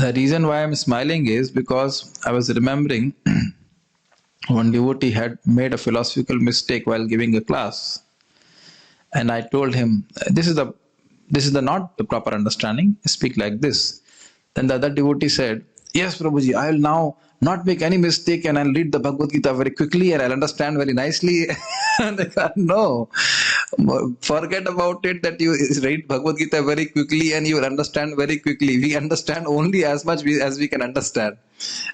The reason why I'm smiling is because I was remembering one devotee had made a philosophical mistake while giving a class, and I told him, this is the not the proper understanding. Speak like this. Then the other devotee said, "Yes, Prabhuji, I will now not make any mistake, and I'll read the Bhagavad Gita very quickly, and I'll understand very nicely." And I said, no, forget about it that you read Bhagavad Gita very quickly and you will understand very quickly. We understand only as much as we can understand.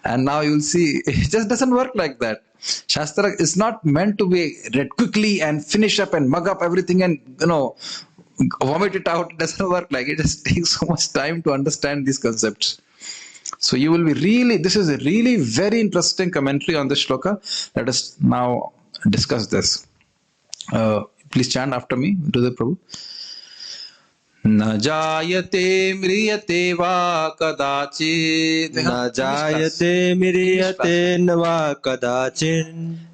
And now you'll see, it just doesn't work like that. Shastra is not meant to be read quickly and finish up and mug up everything and, vomit it out. It doesn't work like it. It just takes so much time to understand these concepts. So you will be this is a really very interesting commentary on this shloka. Let us now discuss this. Please chant after me, Hriday Prabhu. Na jayate mriyate va kadachit. Na jayate mriyate va kadachit.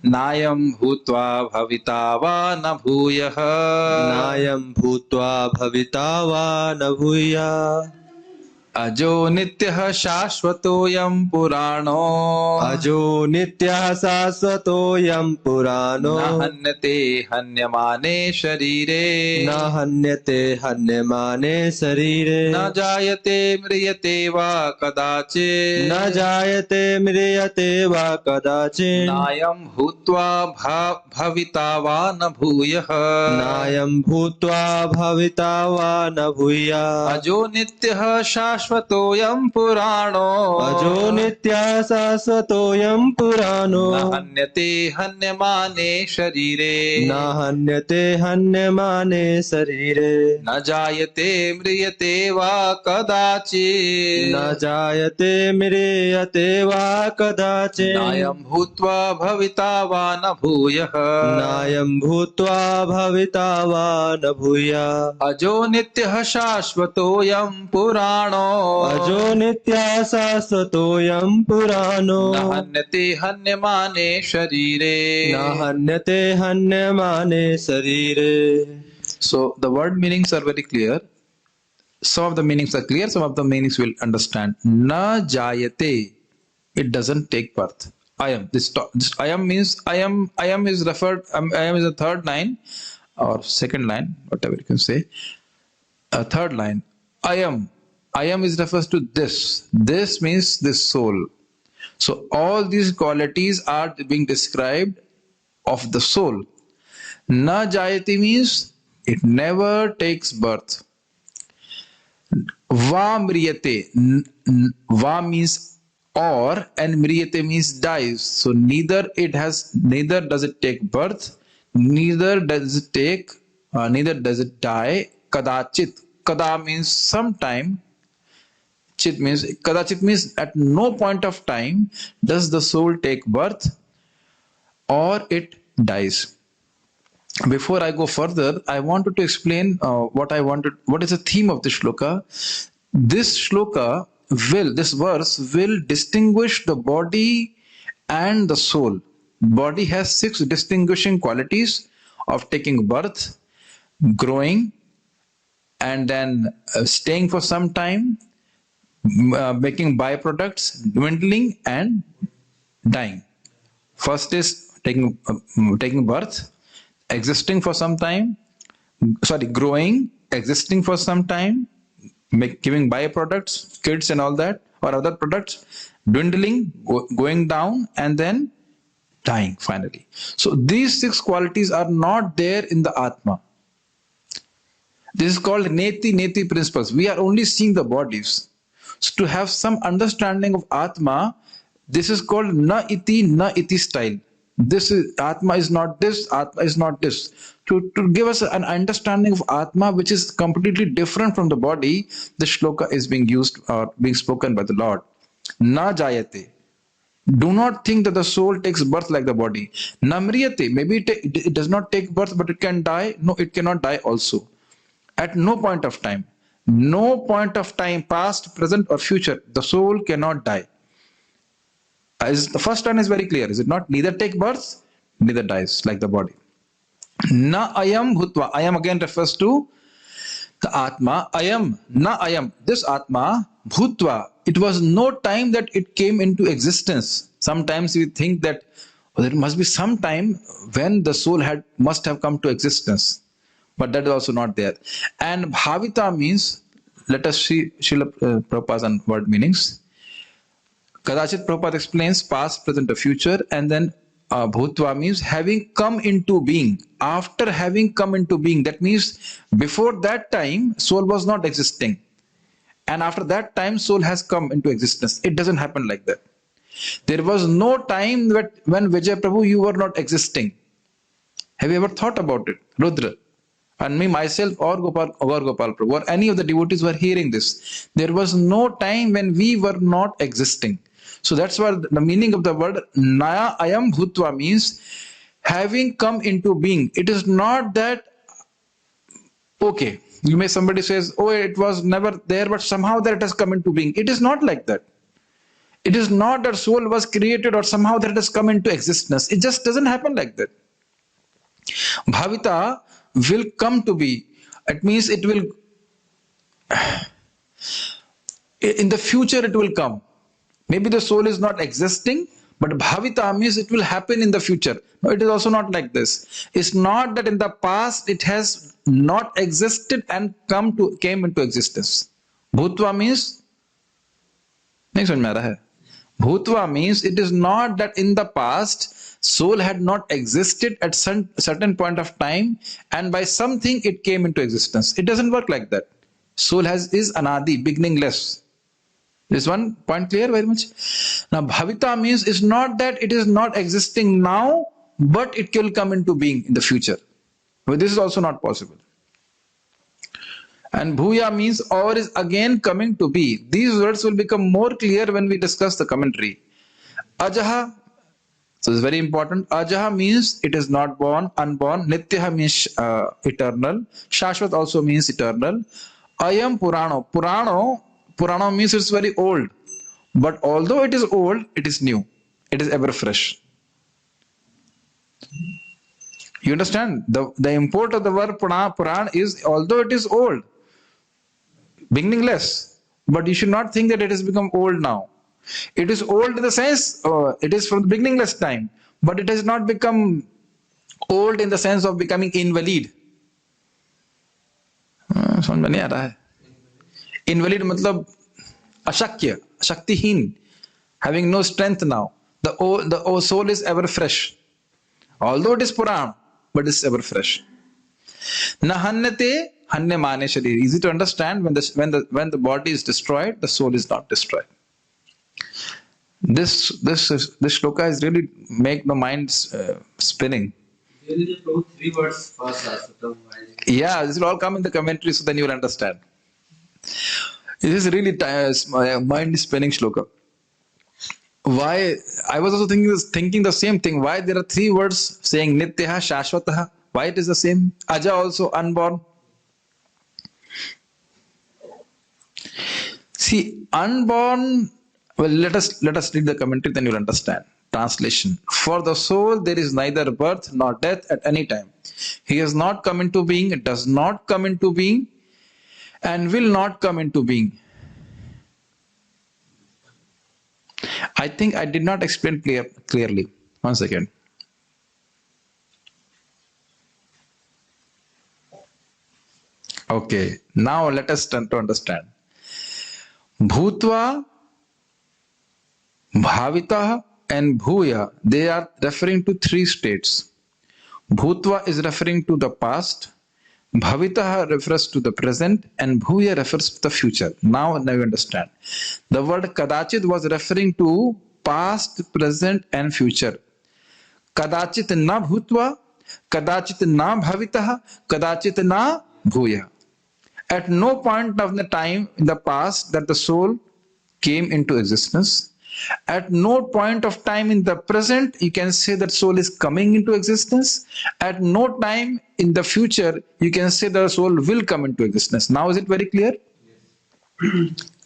Nayam bhutva bhavita va na bhuyah. Nayam bhutva bhavita va na bhuyah. Ajo nityah shashvatoyam purano. Ajo nityah shashvatoyam purano. Na hanyate hanyamane sharire. Na hanyate hanyamane sharire. Na jayate mriyate va kadachit. Na jayate mriyate va kadachit. Nayam bhutva bhavita va na bhuyah. Nayam bhutva bhavita va na bhuyah. Ajo nityah shashvatoyam purano. Ajo nityah shashvatoyam purano. Na hanyate hanyamane sharire. Na hanyate hanyamane sharire. Na jayate mriyate va kadachit. Na jayate mriyate va kadachit. Nayam bhutva bhavita va na bhuyah. Nayam bhutva bhavita va na bhuyah. Ajo nityah shashvatoyam purano. Ajo nityah shashvatoyam purano. Na hanyate hanyamane sharire. Na hanyate hanyamane sharire. So the word meanings are very clear. Some of the meanings are clear, some of the meanings we'll understand. Na jayate, it doesn't take birth. Ayam. This ayam means ayam is referred. Ayam is the third line or second line, whatever you can say. Third line. Ayam. Ayam is refers to this. This means this soul. So all these qualities are being described of the soul. Na jayati means it never takes birth. Va mriyate. Va means or, and mriyate means dies. So neither does it take birth, neither does it die. Kadachit. Kada means sometime. Chit means kadachit means at no point of time does the soul take birth or it dies. Before I go further, I wanted to explain what is the theme of this shloka. This verse will distinguish the body and the soul. Body has 6 distinguishing qualities of taking birth, growing, and then staying for some time, making byproducts, dwindling, and dying. First is taking birth, existing for some time, growing, existing for some time, giving byproducts, kids and all that, or other products, dwindling, going down, and then dying finally. So these 6 qualities are not there in the Atma. This is called neti principles. We are only seeing the bodies. So to have some understanding of Atma, this is called na iti style. This is Atma is not this, Atma is not this. To give us an understanding of Atma which is completely different from the body, the shloka is being used or being spoken by the Lord. Na jayate. Do not think that the soul takes birth like the body. Namriyate. Maybe it does not take birth, but it can die. No, it cannot die also. At no point of time. No point of time, past, present, or future, the soul cannot die. The first one is very clear, is it not? Neither take birth, neither dies like the body. Na ayam bhutva. Ayam again refers to the Atma. Ayam, na ayam. This Atma, bhutva, it was no time that it came into existence. Sometimes we think that there must be some time when the soul must have come to existence, but that is also not there. And bhavita means, let us see Srila Prabhupada's word meanings. Kadachit Prabhupada explains past, present, or future, and then bhutva means having come into being. After having come into being, that means before that time, soul was not existing. And after that time, soul has come into existence. It doesn't happen like that. There was no time when Vijay Prabhu, you were not existing. Have you ever thought about it? Rudra, and me, myself, or Gopal Prabhu, or any of the devotees who are hearing this. There was no time when we were not existing. So that's what the meaning of the word Naya Ayam Bhutva means, having come into being. It is not that, okay, somebody says, oh, it was never there, but somehow that it has come into being. It is not like that. It is not that soul was created or somehow that it has come into existence. It just doesn't happen like that. Bhavita will come to be. It means it will, in the future it will come. Maybe the soul is not existing, but bhavita means it will happen in the future. No, it is also not like this. It's not that in the past it has not existed and came into existence. Bhutva means, nahi samajh mein aa raha hai. Bhutva means it is not that in the past soul had not existed at some certain point of time and by something it came into existence. It doesn't work like that. Soul is anadi, beginningless. Is one point clear very much? Now bhavita means it's not that it is not existing now, but it will come into being in the future. But this is also not possible. And bhuya means or is again coming to be. These words will become more clear when we discuss the commentary. Ajaha, so it's very important. Ajaha means it is not born, unborn. Nityaha means eternal. Shashvat also means eternal. Ayam Purano. Purana means it's very old. But although it is old, it is new. It is ever fresh. You understand? The import of the word Puran is, although it is old, beginningless, but you should not think that it has become old now. It is old in the sense, it is from the beginningless time, but it has not become old in the sense of becoming invalid. समझ में नहीं आ रहा है. Invalid matlab ashakya, shaktihin, having no strength now. The soul is ever fresh. Although it is Puran, but it's ever fresh. Nahanyate hanya mane sharir. Easy to understand. When the body is destroyed, the soul is not destroyed. This shloka is really make the mind spinning. Really just wrote 3 words first. Yeah, this will all come in the commentary, so then you will understand. This is really mind spinning shloka. Why? I was also thinking the same thing. Why there are 3 words saying nityaha, shashvataha? Why it is the same? Aja also unborn. See, unborn. Well, let us read the commentary, then you'll understand. Translation: for the soul there is neither birth nor death at any time. He has not come into being, does not come into being, and will not come into being. I think I did not explain clearly. One second. Okay, now let us turn to understand. Bhutva, Bhavita and Bhuya, they are referring to 3 states. Bhutva is referring to the past, Bhavita refers to the present, and Bhuya refers to the future. Now you understand. The word Kadachit was referring to past, present, and future. Kadachit na Bhutva, Kadachit na Bhavita, Kadachit na Bhuya. At no point of the time in the past that the soul came into existence. At no point of time in the present you can say that soul is coming into existence. At no time in the future you can say the soul will come into existence. Now is it very clear?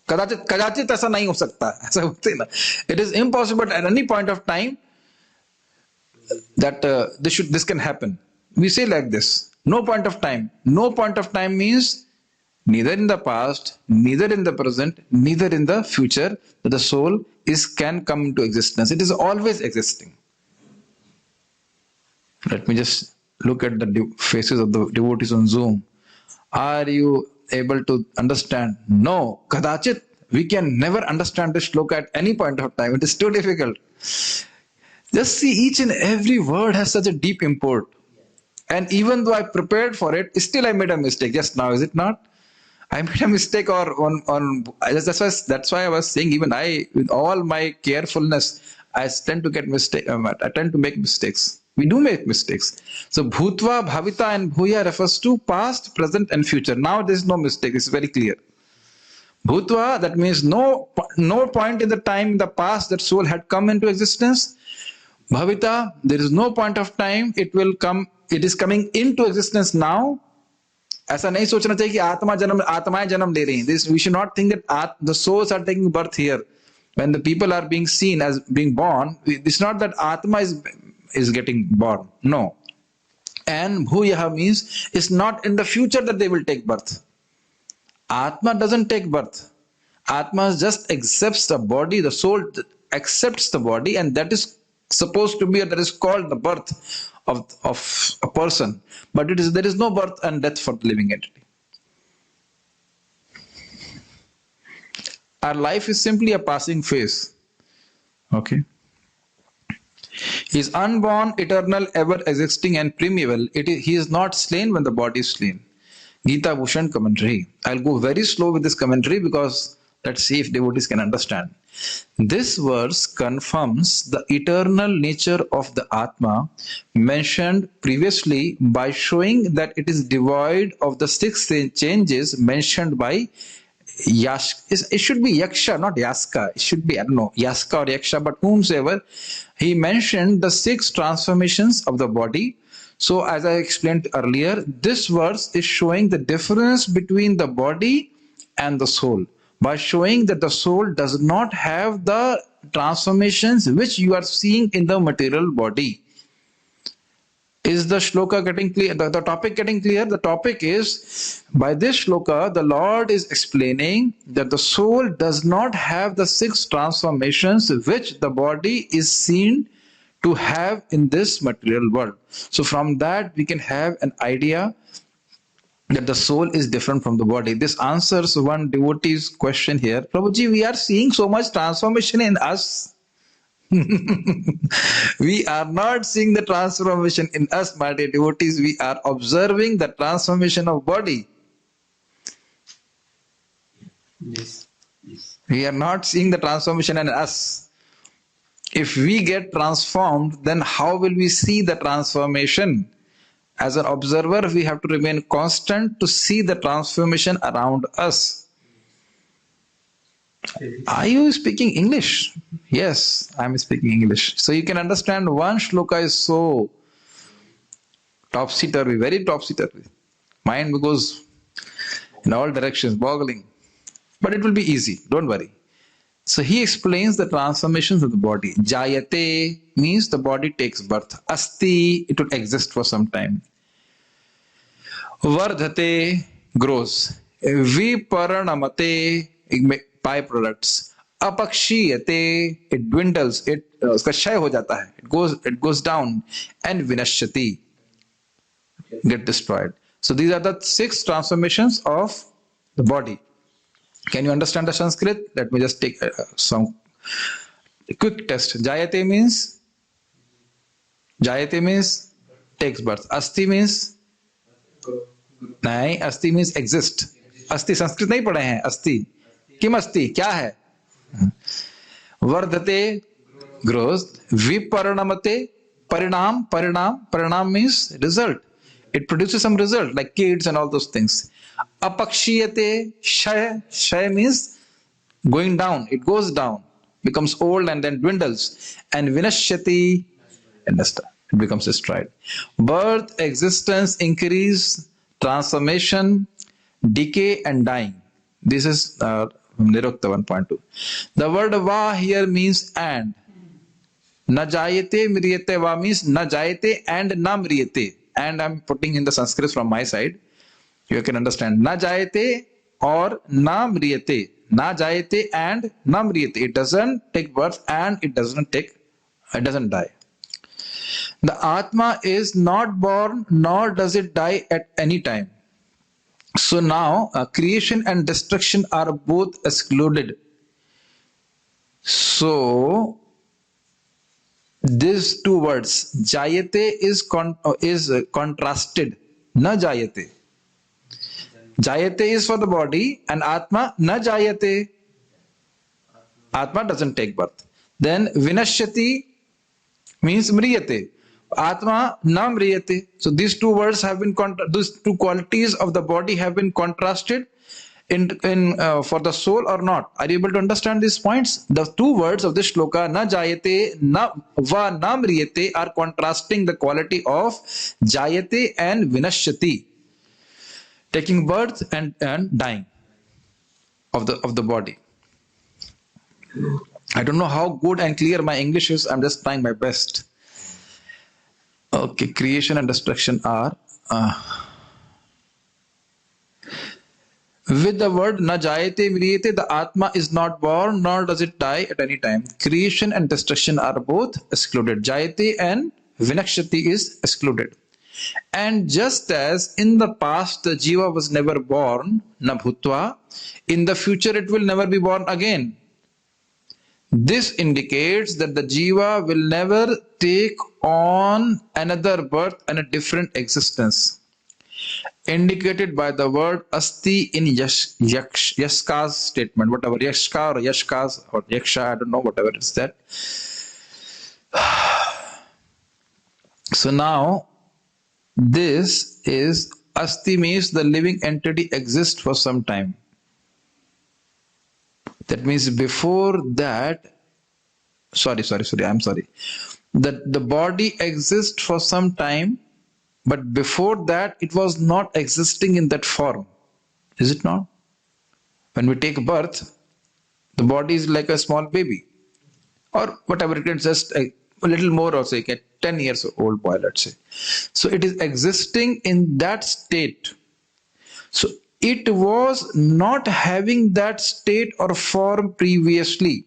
कदाचित ऐसा नहीं हो सकता, ऐसा होते ना. It is impossible at any point of time that this can happen. We say like this: no point of time. No point of time means neither in the past, neither in the present, neither in the future, that the soul can come into existence. It is always existing. Let me just look at the faces of the devotees on Zoom. Are you able to understand? No, kadachit. We can never understand this shloka at any point of time. It is too difficult. Just see, each and every word has such a deep import. And even though I prepared for it, still I made a mistake just now, is it not? I made a mistake that's why I was saying, even I, with all my carefulness, I tend to make mistakes. We do make mistakes. So bhutva, bhavita and bhuya refers to past, present and future. Now there is no mistake. It's very clear. Bhutva, that means no point in the time in the past that soul had come into existence. Bhavita, there is no point of time it will come. It is coming into existence now. ऐसा नहीं सोचना चाहिए कि आत्माएं जन्म ले रही हैं. This, we should not think that the souls are taking birth here. When the people are being seen as being born, it's not that Atma is getting born. No. And Bhuyaha means it's not in the future that they will take birth. Atma doesn't take birth. Atma just accepts the body, the soul accepts the body, and that is supposed to be, that is called the birth of a person. But there is no birth and death for the living entity. Our life is simply a passing phase. Okay. He is unborn, eternal, ever existing and primeval. He is not slain when the body is slain. Gita Bhushan commentary. I'll go very slow with this commentary because let's see if devotees can understand. This verse confirms the eternal nature of the Atma mentioned previously by showing that it is devoid of the six changes mentioned by Yaska. It should be Yaksha, not Yaska. It should be, I don't know, Yaska or Yaksha, but whomsoever. He mentioned the six transformations of the body. So as I explained earlier, this verse is showing the difference between the body and the soul, by showing that the soul does not have the transformations which you are seeing in the material body. Is the shloka getting clear? The topic getting clear? The topic is, by this shloka, the Lord is explaining that the soul does not have the six transformations which the body is seen to have in this material world. So from that we can have an idea that the soul is different from the body. This answers one devotee's question here. Prabhuji, we are seeing so much transformation in us. We are not seeing the transformation in us, my dear devotees. We are observing the transformation of body. Yes. We are not seeing the transformation in us. If we get transformed, then how will we see the transformation? As an observer, we have to remain constant to see the transformation around us. Are you speaking English? Yes, I am speaking English. So you can understand one shloka is so topsy-turvy, very topsy-turvy. Mind goes in all directions, boggling. But it will be easy, don't worry. So he explains the transformations of the body. Jayate means the body takes birth. Asti, it will exist for some time. Vardhate, grows. Viparanamate, byproducts. Apakshiyate, it dwindles, उसका क्षय हो जाता है, it goes down. And vinashyati, get destroyed. So these are the six transformations of the body. Can you understand the Sanskrit? Let me just take some quick test. Jayate means takes birth. Asti means नहीं, asti means exist. asti Sanskrit नहीं पढ़े हैं. asti किम asti, क्या है? Vardhate, grows. Viparanamate, parinam means result. It produces some result like kids and all those things. Apakshiyate, shaya means going down. It goes down, becomes old and then dwindles. And vinashyati, it becomes destroyed. Birth, existence, increase, transformation, decay and dying. This is Nirukta 1.2. The word va here means and. Na jayate mriyate va means na jayate and na mriyate. And I'm putting in the Sanskrit from my side. You can understand. Na jayate or na mriyate. Na jayate and na mriyate. It doesn't take birth and it doesn't die. The Atma is not born nor does it die at any time. So now creation and destruction are both excluded. So these two words, jayate is contrasted. Na jayate. Jayate is for the body and Atma na jayate. Atma doesn't take birth. Then vinashyati means mriyate. Atma na mriyate. So these two words have been these two qualities of the body have been contrasted in for the soul or not. Are you able to understand these points? The two words of this shloka, na jayate na va na mriyate, are contrasting the quality of jayate and vinashyati, taking birth and dying of the body. I don't know how good and clear my English is. I'm just trying my best. Okay, creation and destruction are with the word na jayate mriyate, the Atma is not born nor does it die at any time. Creation and destruction are both excluded. Jayate and vinakshati is excluded. And just as in the past the jiva was never born, na bhutva, in the future it will never be born again. This indicates that the jiva will never take on another birth and a different existence, indicated by the word asti in Yashka's statement, whatever, Yashka or Yashka's or Yaksha, I don't know, whatever it is that. So now, this is asti means the living entity exists for some time. That means before that, I'm sorry. That the body exists for some time, but before that it was not existing in that form. Is it not? When we take birth, the body is like a small baby. Or whatever, it is just a little more, or say a 10 years old boy, let's say. So it is existing in that state. So it was not having that state or form previously,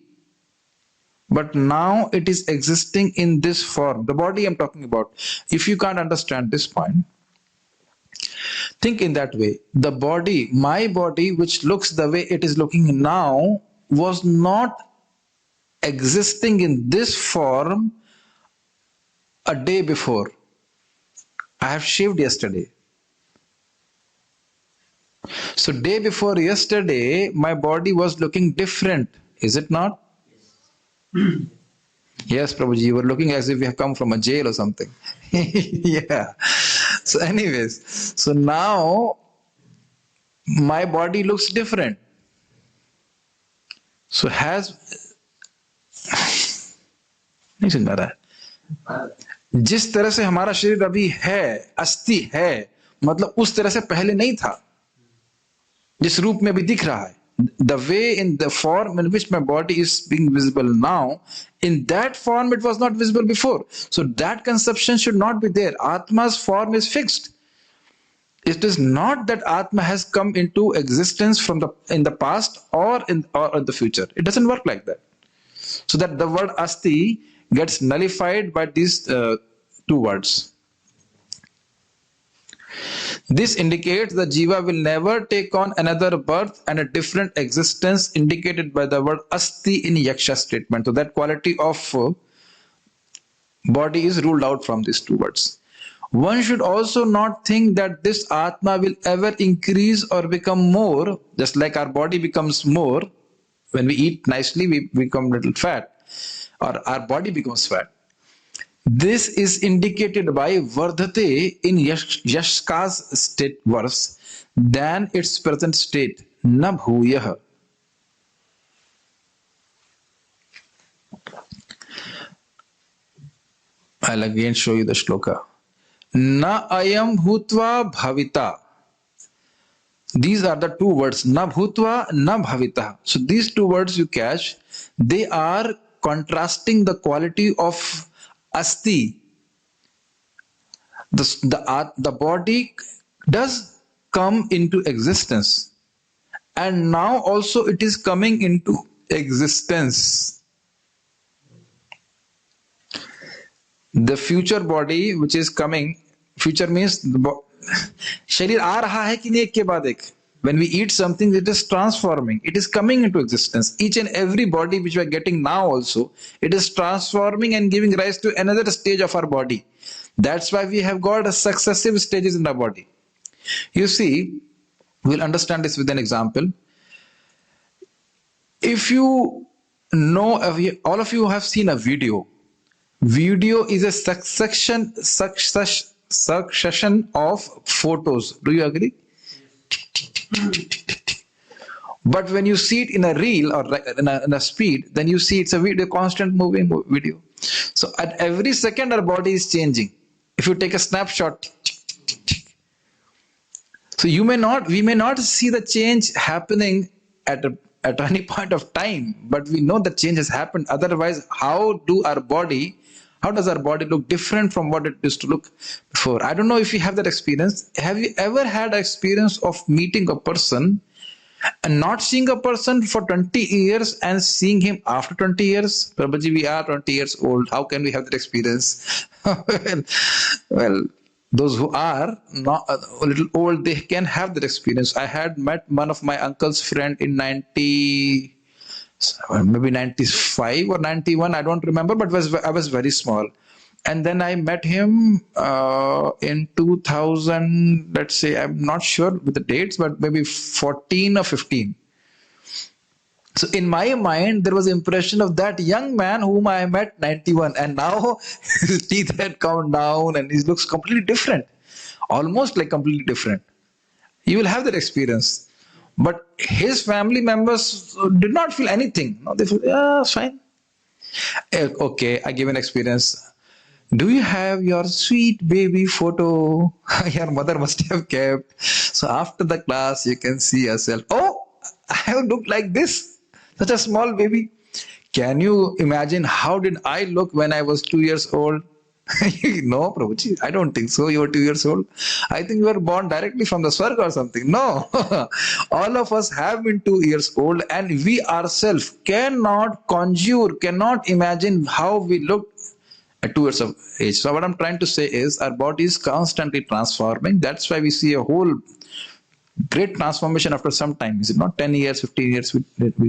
but now it is existing in this form. The body I'm talking about. If you can't understand this point, think in that way. The body, my body, which looks the way it is looking now, was not existing in this form a day before. I have shaved yesterday. So day before yesterday, my body was looking different. Is it not? Yes, Prabhuji, you were looking as if you have come from a jail or something. Yeah. So anyways, so now my body looks different. So नहीं सुन रहा है, जिस तरह से हमारा शरीर अभी है, अस्थि है, मतलब उस तरह से पहले नहीं था, जिस रूप में अभी दिख रहा है. The way, in the form in which my body is being visible now, in that form it was not visible before. So that conception should not be there. Atma's form is fixed. It is not that Atma has come into existence in the past or in the future. It doesn't work like that. So that the word asti gets nullified by these two words. This indicates the jiva will never take on another birth and a different existence, indicated by the word asti in yaksha statement. So that quality of body is ruled out from these two words. One should also not think that this atma will ever increase or become more, just like our body becomes more. When we eat nicely, we become a little fat, or our body becomes fat. This is indicated by vardhate in Yashka's state verse than its present state, na bhuyah. I'll again show you the shloka. Na ayam bhutva bhavita. These are the two words, na bhutva, na bhavita. So these two words you catch, they are contrasting the quality of asti. The body does come into existence and now also it is coming into existence. The future body which is coming, future means शरीर आ रहा है कि नहीं एक के बाद एक. When we eat something, it is transforming. It is coming into existence. Each and every body which we are getting now also, it is transforming and giving rise to another stage of our body. That's why we have got successive stages in the body. You see, we'll understand this with an example. If you know, all of you have seen a video. Video is a succession of photos. Do you agree? But when you see it in a reel or in a speed, then you see it's a video, constant moving video. So at every second our body is changing. If you take a snapshot, so we may not see the change happening at any point of time, but we know the change has happened. Otherwise, how does our body look different from what it used to look before? I don't know if you have that experience. Have you ever had an experience of meeting a person and not seeing a person for 20 years and seeing him after 20 years? Prabhuji, we are 20 years old. How can we have that experience? well, those who are not a little old, they can have that experience. I had met one of my uncle's friend in maybe 95 or 91, I don't remember, but I was very small. And then I met him in 2000, let's say, I'm not sure with the dates, but maybe 14 or 15. So in my mind, there was an impression of that young man whom I met 91, and now his teeth had come down and he looks completely different, almost like completely different. You will have that experience. But his family members did not feel anything. No, they feel, yeah, it's fine. Okay, I give an experience. Do you have your sweet baby photo? Your mother must have kept. So after the class, you can see yourself. Oh, I have looked like this. Such a small baby. Can you imagine how did I look when I was 2 years old? No, Prabhuji, I don't think so. You were 2 years old. I think you were born directly from the Swarga or something. No. All of us have been 2 years old, and we ourselves cannot imagine how we looked at 2 years of age. So what I'm trying to say is our body is constantly transforming. That's why we see a whole great transformation after some time. Is it not 10 years, 15 years,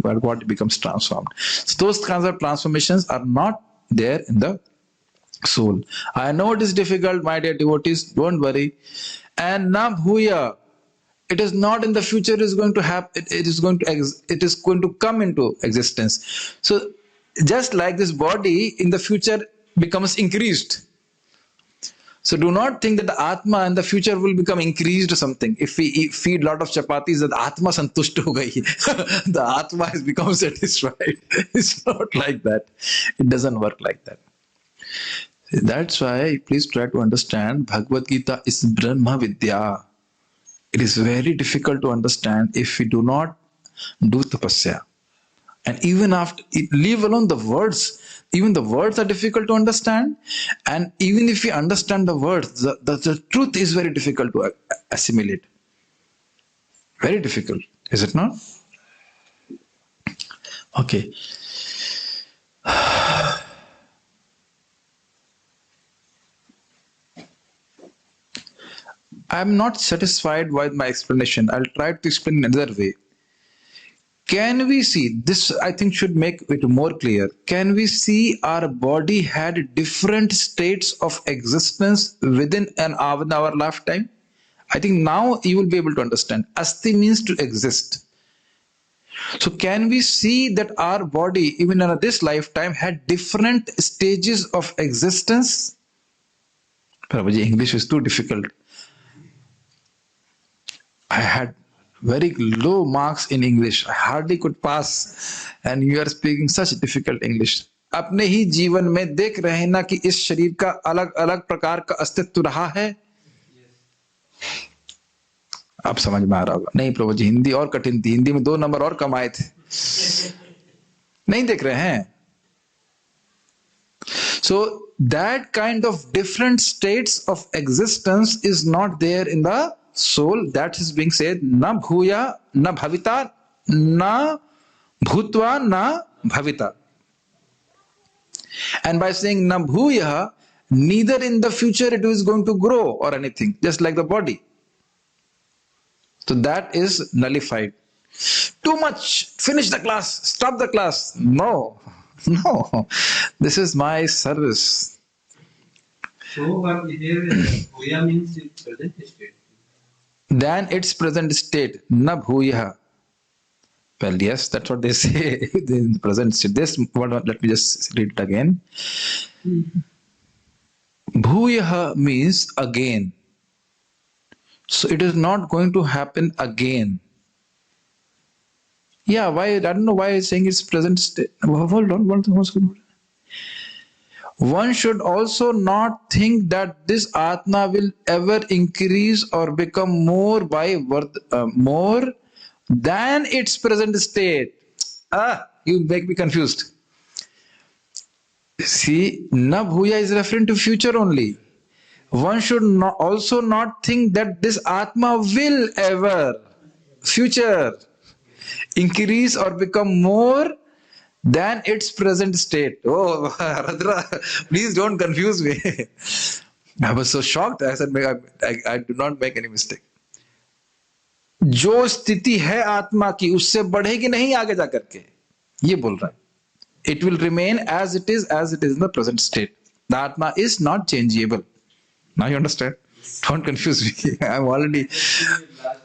our body becomes transformed. So those kinds of transformations are not there in the soul. I know it is difficult, my dear devotees, don't worry. And na bhuya, it is not in the future, it is going to happen, it is going to come into existence. So just like this body in the future becomes increased. So do not think that the Atma in the future will become increased or something. If we feed lot of chapatis, that Atma santushta ho gayi. The Atma has become satisfied. It's not like that. It doesn't work like that. That's why please try to understand Bhagavad Gita is Brahma Vidya. It is very difficult to understand if we do not do tapasya. And even after, leave alone the words, even the words are difficult to understand. And even if we understand the words, the truth is very difficult to assimilate. Very difficult, is it not? Okay. I'm not satisfied with my explanation. I'll try to explain in another way. Can we see, this I think should make it more clear. Can we see our body had different states of existence within our lifetime? I think now you will be able to understand. Asti means to exist. So can we see that our body, even in this lifetime, had different stages of existence? Prabhuji, English is too difficult. I had very low marks in English. I hardly could pass. And you are speaking such difficult English. अपने ही जीवन में देख रहे हैं ना कि इस शरीर का अलग अलग प्रकार का अस्तित्व रहा है. आप समझ में आ रहा होगा. नहीं प्रभु जी, हिंदी और कठिन थी. हिंदी में 2 नंबर और कम आए थे. नहीं देख रहे हैं. So that kind of different states of existence is not there in the soul, that is being said, na bhuya, na bhavita, na bhutva, na bhavita. And by saying na bhuya, neither in the future it is going to grow or anything, just like the body. So that is nullified. Too much, finish the class, stop the class. No, no, this is my service. So what here Bhuya means its present state. Than its present state, na bhuya. Well, yes, that's what they say in the present state. This, let me just read it again. Bhuya means again. So it is not going to happen again. Yeah, why? I don't know why it's saying it's present state. Hold on, one should also not think that this Atma will ever increase or become more by more than its present state. You make me confused. See, na bhuya is referring to future only. One should also not think that this Atma will ever, future, increase or become more than its present state. Oh, Radra, please don't confuse me. I was so shocked. I said, I do not make any mistake. जो स्थिति है आत्मा की उससे बढ़ेगी नहीं आगे जाकर के, ये बोल रहा है. It will remain as it is in the present state. The Atma is not changeable. Now you understand? Don't confuse me. I'm already.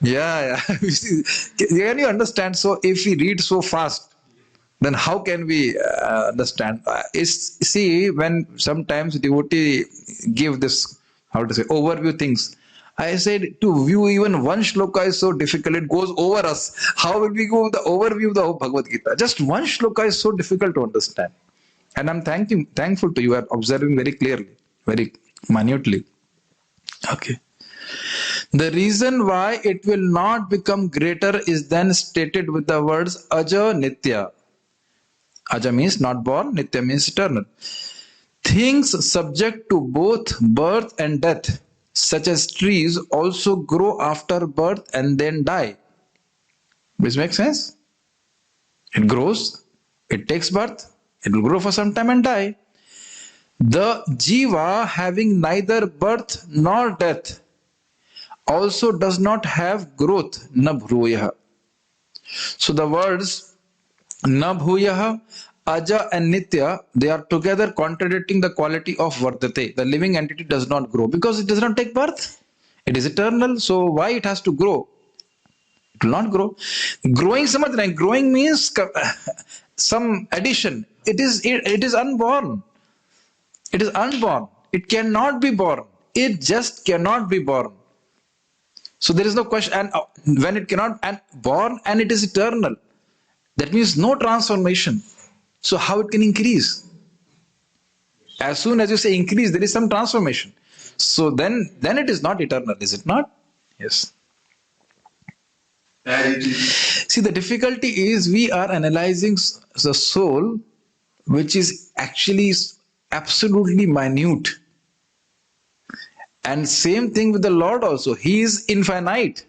Yeah. Can you understand? So if we read so fast, then how can we understand? See, when sometimes devotee give this, how to say, overview things. I said to view even one shloka is so difficult, it goes over us. How will we go the overview of the whole Bhagavad Gita? Just one shloka is so difficult to understand. And I'm thankful to you are observing very clearly, very minutely. Okay. The reason why it will not become greater is then stated with the words Aja Nitya. Aja means not born, Nitya means eternal. Things subject to both birth and death, such as trees, also grow after birth and then die. Which makes sense? It grows, it takes birth, it will grow for some time and die. The jiva, having neither birth nor death, also does not have growth, na bhruyah. So the words na bhuyah, aja and nitya, they are together contradicting the quality of vardate. The living entity does not grow because it does not take birth. It is eternal, so why it has to grow? It will not grow. Growing growing means some addition. It is unborn. It is unborn. It cannot be born. It just cannot be born. So there is no question. And when it cannot and born and it is eternal, that means no transformation. So how it can increase? As soon as you say increase, there is some transformation. So then it is not eternal, is it not? Yes. See, the difficulty is we are analyzing the soul, which is actually absolutely minute. And same thing with the Lord also. He is infinite.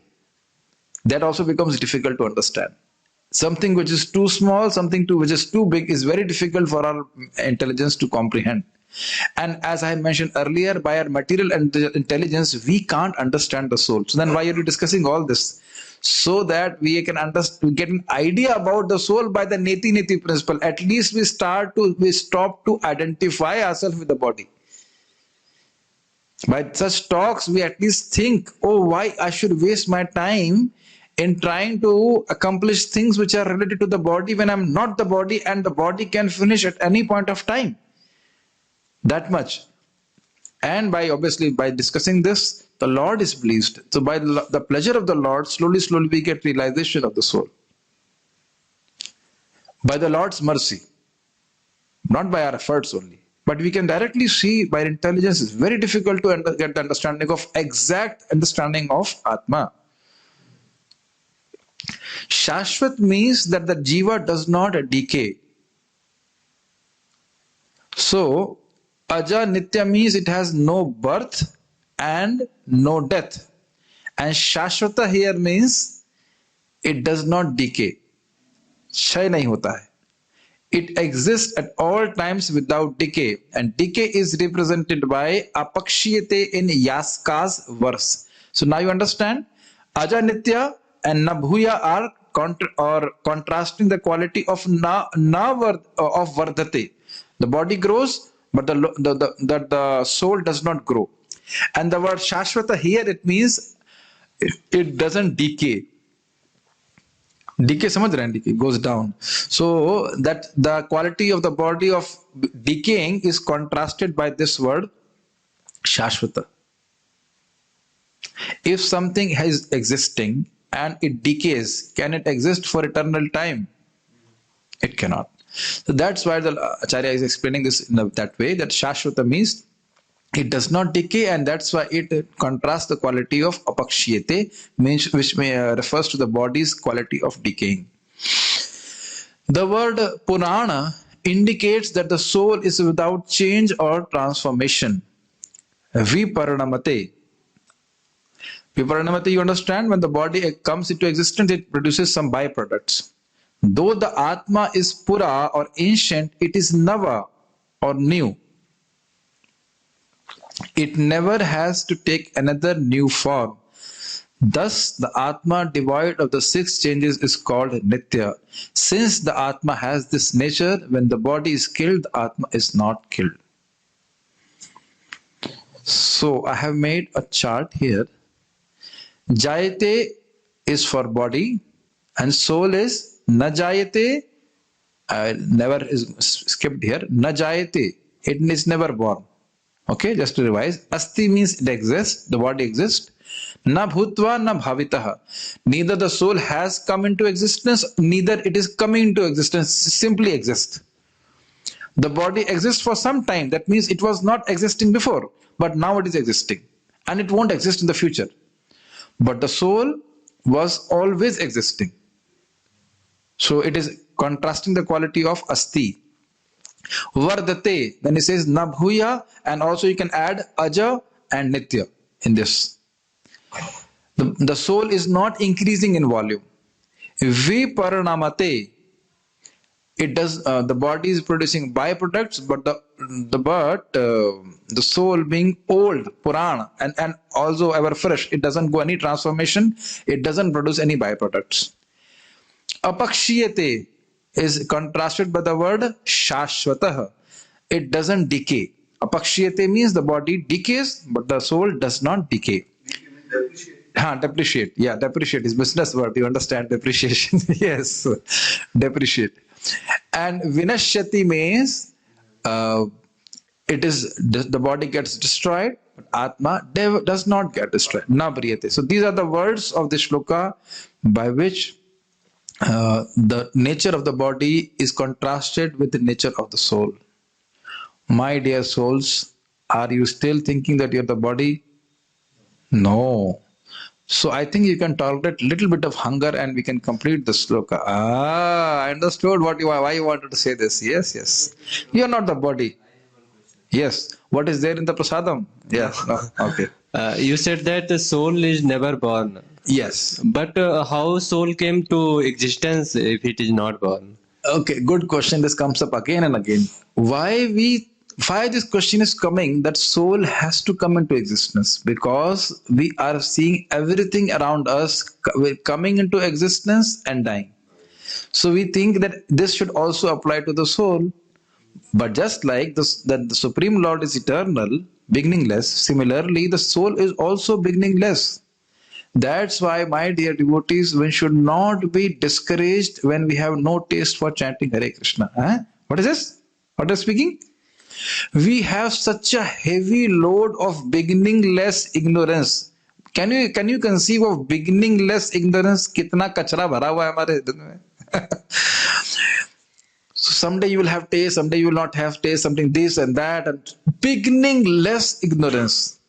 That also becomes difficult to understand. Something which is too small, which is too big is very difficult for our intelligence to comprehend. And as I mentioned earlier, by our material intelligence, we can't understand the soul. So then why are we discussing all this? So that we can get an idea about the soul by the neti principle. At least we stop to identify ourselves with the body. By such talks, we at least think, oh, why I should waste my time in trying to accomplish things which are related to the body when I'm not the body and the body can finish at any point of time. That much. And by discussing this, the Lord is pleased. So by the pleasure of the Lord, slowly we get realization of the soul. By the Lord's mercy. Not by our efforts only. But we can directly see by intelligence it's very difficult to get the exact understanding of Atma. Shashvat means that the jiva does not decay. So, aja nitya means it has no birth and no death. And Shashvata here means it does not decay. क्षय नहीं होता है. It exists at all times without decay, and decay is represented by apakshiyate in Yaska's verse. So now you understand, aja nitya and nabhuya are contrasting the quality of of vardhate. The body grows, but the soul does not grow. And the word shashvata here, it means it doesn't decay. Decay, samajh rahe hain? Decay goes down. So that the quality of the body of decaying is contrasted by this word shashvata. If something is existing and it decays, can it exist for eternal time? It cannot. So that's why the Acharya is explaining this in that way, that shashvata means it does not decay, and that's why it contrasts the quality of apakshiyate, which refers to the body's quality of decaying. The word Purana indicates that the soul is without change or transformation. Viparanamate. Viparanamate, you understand, when the body comes into existence, it produces some byproducts. Though the Atma is Pura or ancient, it is Nava or new. It never has to take another new form. Thus, the Atma devoid of the 6 changes is called Nitya. Since the Atma has this nature, when the body is killed, the Atma is not killed. So, I have made a chart here. Jayate is for body, and soul is Najayate. Never is skipped here. Najayate. It is never born. Okay, just to revise. Asti means it exists, the body exists. Na bhutva na bhavitaha. Neither the soul has come into existence, neither it is coming into existence, simply exists. The body exists for some time, that means it was not existing before, but now it is existing. And it won't exist in the future. But the soul was always existing. So it is contrasting the quality of asti. Vardate, then he says nabhuya, and also you can add aja and nitya in this. The soul is not increasing in volume. Viparanamate, it does. The body is producing byproducts, but the soul being old, Purana, and also ever fresh, it doesn't go any transformation. It doesn't produce any byproducts. Apakshiyate is contrasted by the word shashvatah. It doesn't decay. Apakshiyate means the body decays, but the soul does not decay. Depreciate. Yeah, depreciate is business word. You understand depreciation? Yes, depreciate. And vinashyati means it is the body gets destroyed, but Atma does not get destroyed. Na briyate. So these are the words of the shloka by which the nature of the body is contrasted with the nature of the soul. My dear souls, are you still thinking that you're the body? No. So I think you can tolerate a little bit of hunger and we can complete the sloka. I understood why you wanted to say this. Yes. You are not the body. Yes. What is there in the prasadam? Yes. No. Okay. You said that the soul is never born. Yes. But how soul came to existence if it is not born? Okay, good question. This comes up again and again. Why this question is coming, that soul has to come into existence? Because we are seeing everything around us coming into existence and dying. So we think that this should also apply to the soul. But just like that the Supreme Lord is eternal, beginningless, similarly the soul is also beginningless. That's why, my dear devotees, we should not be discouraged when we have no taste for chanting Hare Krishna. What is this? What is speaking? We have such a heavy load of beginningless ignorance. Can you conceive of beginningless ignorance? Kitna kachra bhara hua hai hamare hriday mein. So someday you will have taste, someday you will not have taste, something this and that, and beginningless ignorance.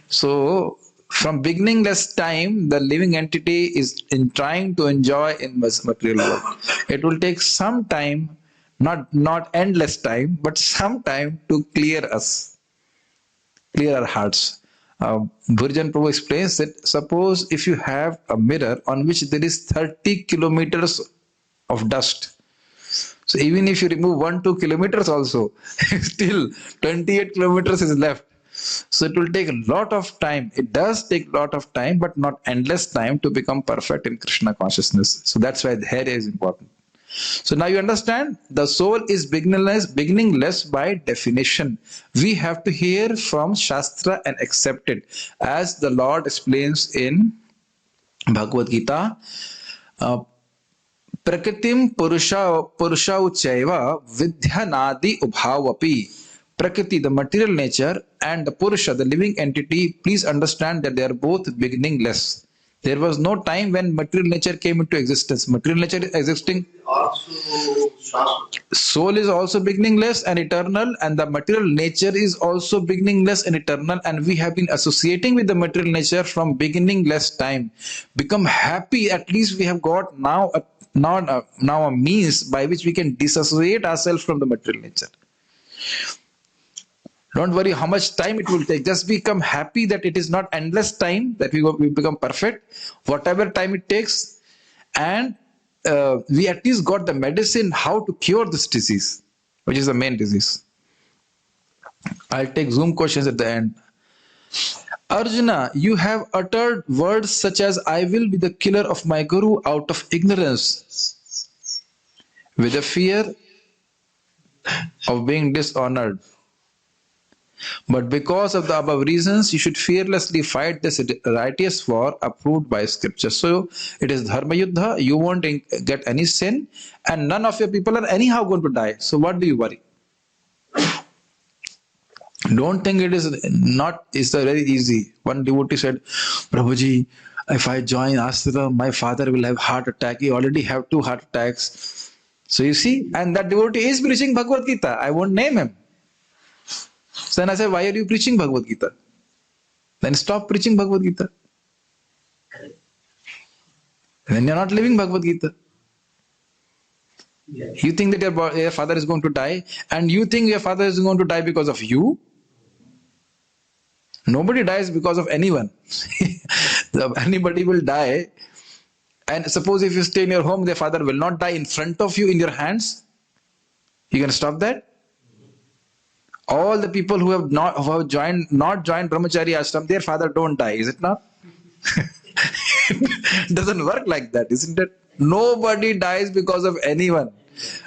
So from beginningless time, the living entity is trying to enjoy in material world. It will take some time, not endless time, but some time to clear our hearts. Bhurjan Prabhu explains that suppose if you have a mirror on which there is 30 kilometers of dust, so even if you remove 1-2 kilometers also, still 28 kilometers is left. So it will take a lot of time. It does take a lot of time, but not endless time to become perfect in Krishna consciousness. So that's why the hair is important. So now you understand the soul is beginningless by definition. We have to hear from Shastra and accept it. As the Lord explains in Bhagavad Gita, Prakritim Purusha Uchaiva Vidyanadi Ubhavapi. Prakriti, the material nature, and the Purusha, the living entity, please understand that they are both beginningless. There was no time when material nature came into existence. Material nature is existing. Also, Soul is also beginningless and eternal, and the material nature is also beginningless and eternal. And we have been associating with the material nature from beginningless time. Become happy, at least we have got now a means by which we can disassociate ourselves from the material nature. Don't worry how much time it will take. Just become happy that it is not endless time, that we become perfect, whatever time it takes. And we at least got the medicine how to cure this disease, which is the main disease. I'll take Zoom questions at the end. Arjuna, you have uttered words such as, I will be the killer of my guru out of ignorance, with a fear of being dishonored. But because of the above reasons, you should fearlessly fight this righteous war approved by scripture. So it is Dharma Yuddha, you won't get any sin, and none of your people are anyhow going to die. So what do you worry? Don't think it is not, it's very easy. One devotee said, Prabhuji, if I join ashram, my father will have heart attack. He already have 2 heart attacks. So you see, and that devotee is preaching Bhagavad Gita. I won't name him. So then I said, why are you preaching Bhagavad Gita? Then stop preaching Bhagavad Gita. Then you're not living Bhagavad Gita. yes. You think that your father is going to die, and you think your father is going to die because of you? Nobody dies because of anyone. Anybody will die. And suppose if you stay in your home, their father will not die in front of you in your hands. You can stop that? All the people who have not joined Brahmachari ashram, their father don't die, is it not? It doesn't work like that, isn't it? Nobody dies because of anyone.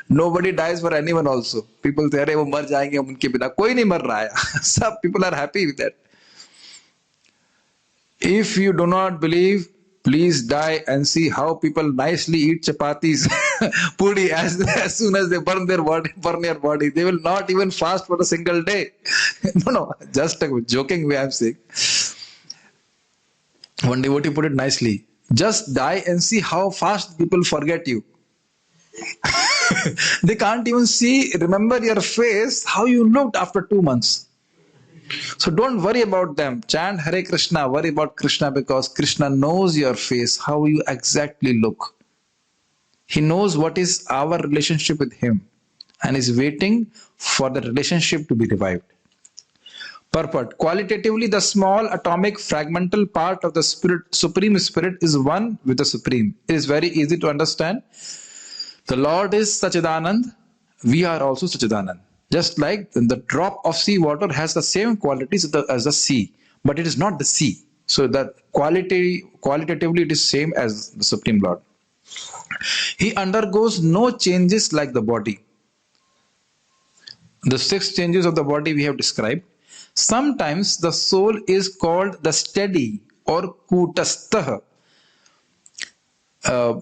Nobody dies for anyone also. People say, "Arey, wo mar jayenge hum unke bina." Koi nahi mar raha hai. Some people are happy with that. If you do not believe, please die and see how people nicely eat chapatis, puri as soon as they burn their body. They will not even fast for a single day. No, just a joking way I'm saying. One devotee put it nicely. Just die and see how fast people forget you. They can't even remember your face, how you looked after 2 months. So don't worry about them. Chant Hare Krishna. Worry about Krishna because Krishna knows your face, how you exactly look. He knows what is our relationship with Him and is waiting for the relationship to be revived. Purport. Qualitatively, the small atomic fragmental part of the Supreme Spirit is one with the Supreme. It is very easy to understand. The Lord is Sachidanand. We are also Sachidanand. Just like the drop of sea water has the same qualities as the sea, but it is not the sea. So that qualitatively it is same as the Supreme Lord. He undergoes no changes like the body. The 6 changes of the body we have described. Sometimes the soul is called the steady or kutastha.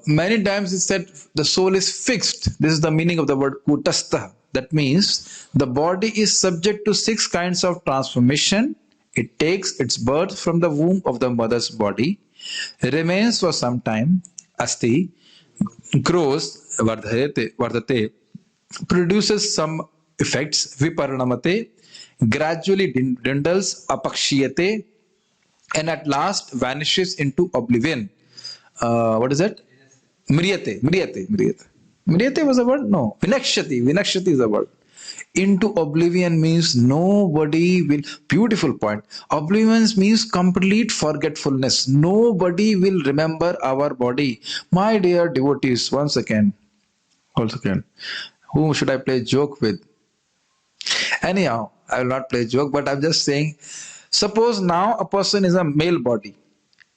Many times it's said the soul is fixed. This is the meaning of the word kutastha. That means the body is subject to 6 kinds of transformation. It takes its birth from the womb of the mother's body, remains for some time, asti, grows, vardhate, produces some effects, viparanamate, gradually dwindles, apakshiyate, and at last vanishes into oblivion. What is that? Mriyate was a word? No. Vinakshati is a word. Into oblivion means nobody will. Beautiful point. Oblivion means complete forgetfulness. Nobody will remember our body. My dear devotees, once again, whom should I play joke with? Anyhow, I will not play joke, but I'm just saying, suppose now a person is a male body.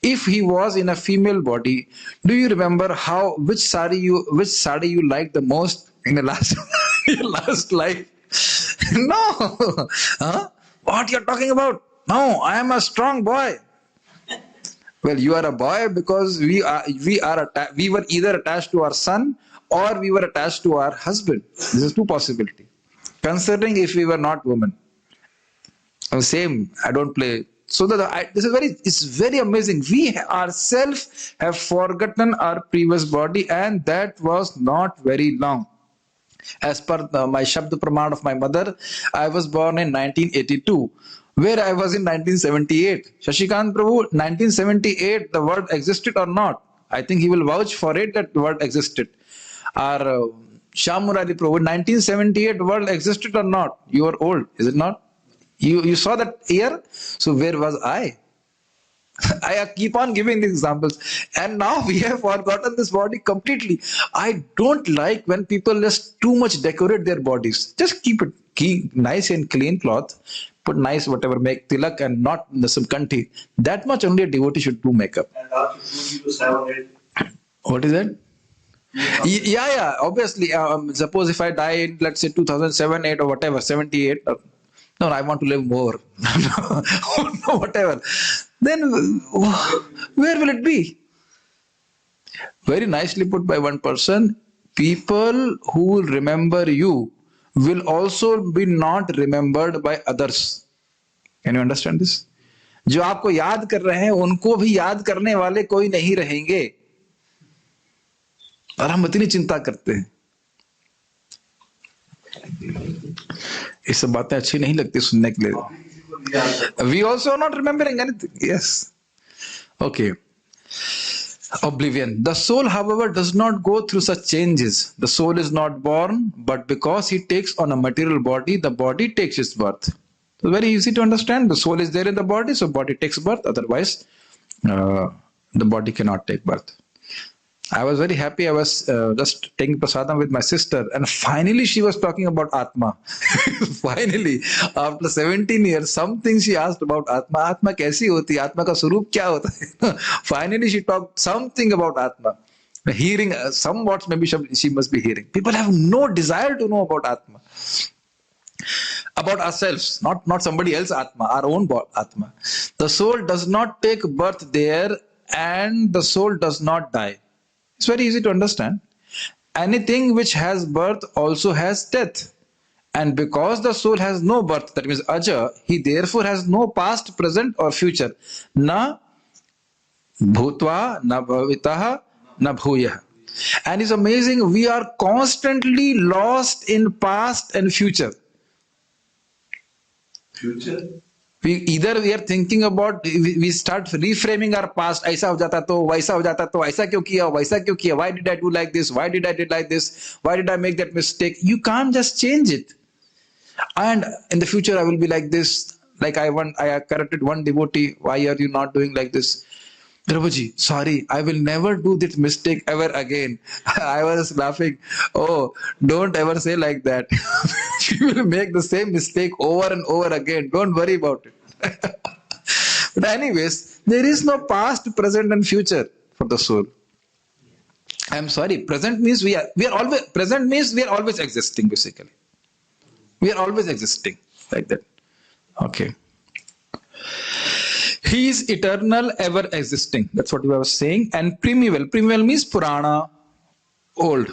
If he was in a female body, do you remember which sari you liked the most in the last your last life? No. Huh? What you're talking about? No, I am a strong boy. Well, you are a boy because we were either attached to our son or we were attached to our husband. This is two possibilities. Considering if we were not women. Same, I don't play. So it's very amazing. We ourselves have forgotten our previous body, and that was not very long. As per my Shabd Praman of my mother, I was born in 1982, where I was in 1978. Shashikant Prabhu, 1978, the word existed or not? I think he will vouch for it that the word existed. Our Shyam Murali Prabhu, 1978 word existed or not? You are old, is it not? You saw that year? So where was I? I keep on giving these examples. And now we have forgotten this body completely. I don't like when people just too much decorate their bodies. Just keep nice and clean cloth. Put nice whatever, make tilak and not some kanti. That much only a devotee should do makeup. And after 2 to 7, 8. What is that? Yeah, obviously. Suppose if I die in, let's say, 2007, 8 or whatever, 78. No, I want to live more. No, whatever. Then where will it be? Very nicely put by one person. People who will remember you will also be not remembered by others. Can you understand this? जो आपको याद कर रहे हैं उनको भी याद करने वाले कोई नहीं रहेंगे और हम इतनी चिंता करते हैं ये सब बातें अच्छी नहीं लगती सुनने के लिए we also are not remembering anything. Yes. Okay. Oblivion. The soul, however, does not go through such changes. The soul is not born, but because he takes on a material body, the body takes its birth. So very easy to understand. The soul is there in the body, so body takes birth. Otherwise, the body cannot take birth. I was very happy. I was just taking prasadam with my sister, and finally she was talking about Atma. Finally, after 17 years, something she asked about Atma. Atma कैसी होती है? Atma का स्वरूप क्या होता है? Finally, she talked something about Atma. Hearing, somewhat maybe she must be hearing. People have no desire to know about Atma. About ourselves, not somebody else Atma, our own Atma. The soul does not take birth there, and the soul does not die. It's very easy to understand. Anything which has birth also has death. And because the soul has no birth, that means aja, he therefore has no past, present or future. Na bhutva, na bhavitaha, na bhuyah. And it's amazing, we are constantly lost in past and future. Future? We are thinking about, we start reframing our past. ऐसा हो जाता तो, वैसा हो जाता तो, ऐसा क्यों किया, वैसा क्यों किया? Why did I do like this? Why did I do like this? Why did I make that mistake? You can't just change it. And in the future, I will be like this. Like I corrected one devotee. Why are you not doing like this? Prabhuji, sorry, I will never do this mistake ever again. I was laughing. Oh, don't ever say like that. You will make the same mistake over and over again. Don't worry about it. But anyways, there is no past, present and future for the soul. I'm sorry, present means we are always, present means we are always existing basically. We are always existing like that. Okay. He is eternal, ever existing. That's what we were saying. And primeval. Primeval means Purana, old.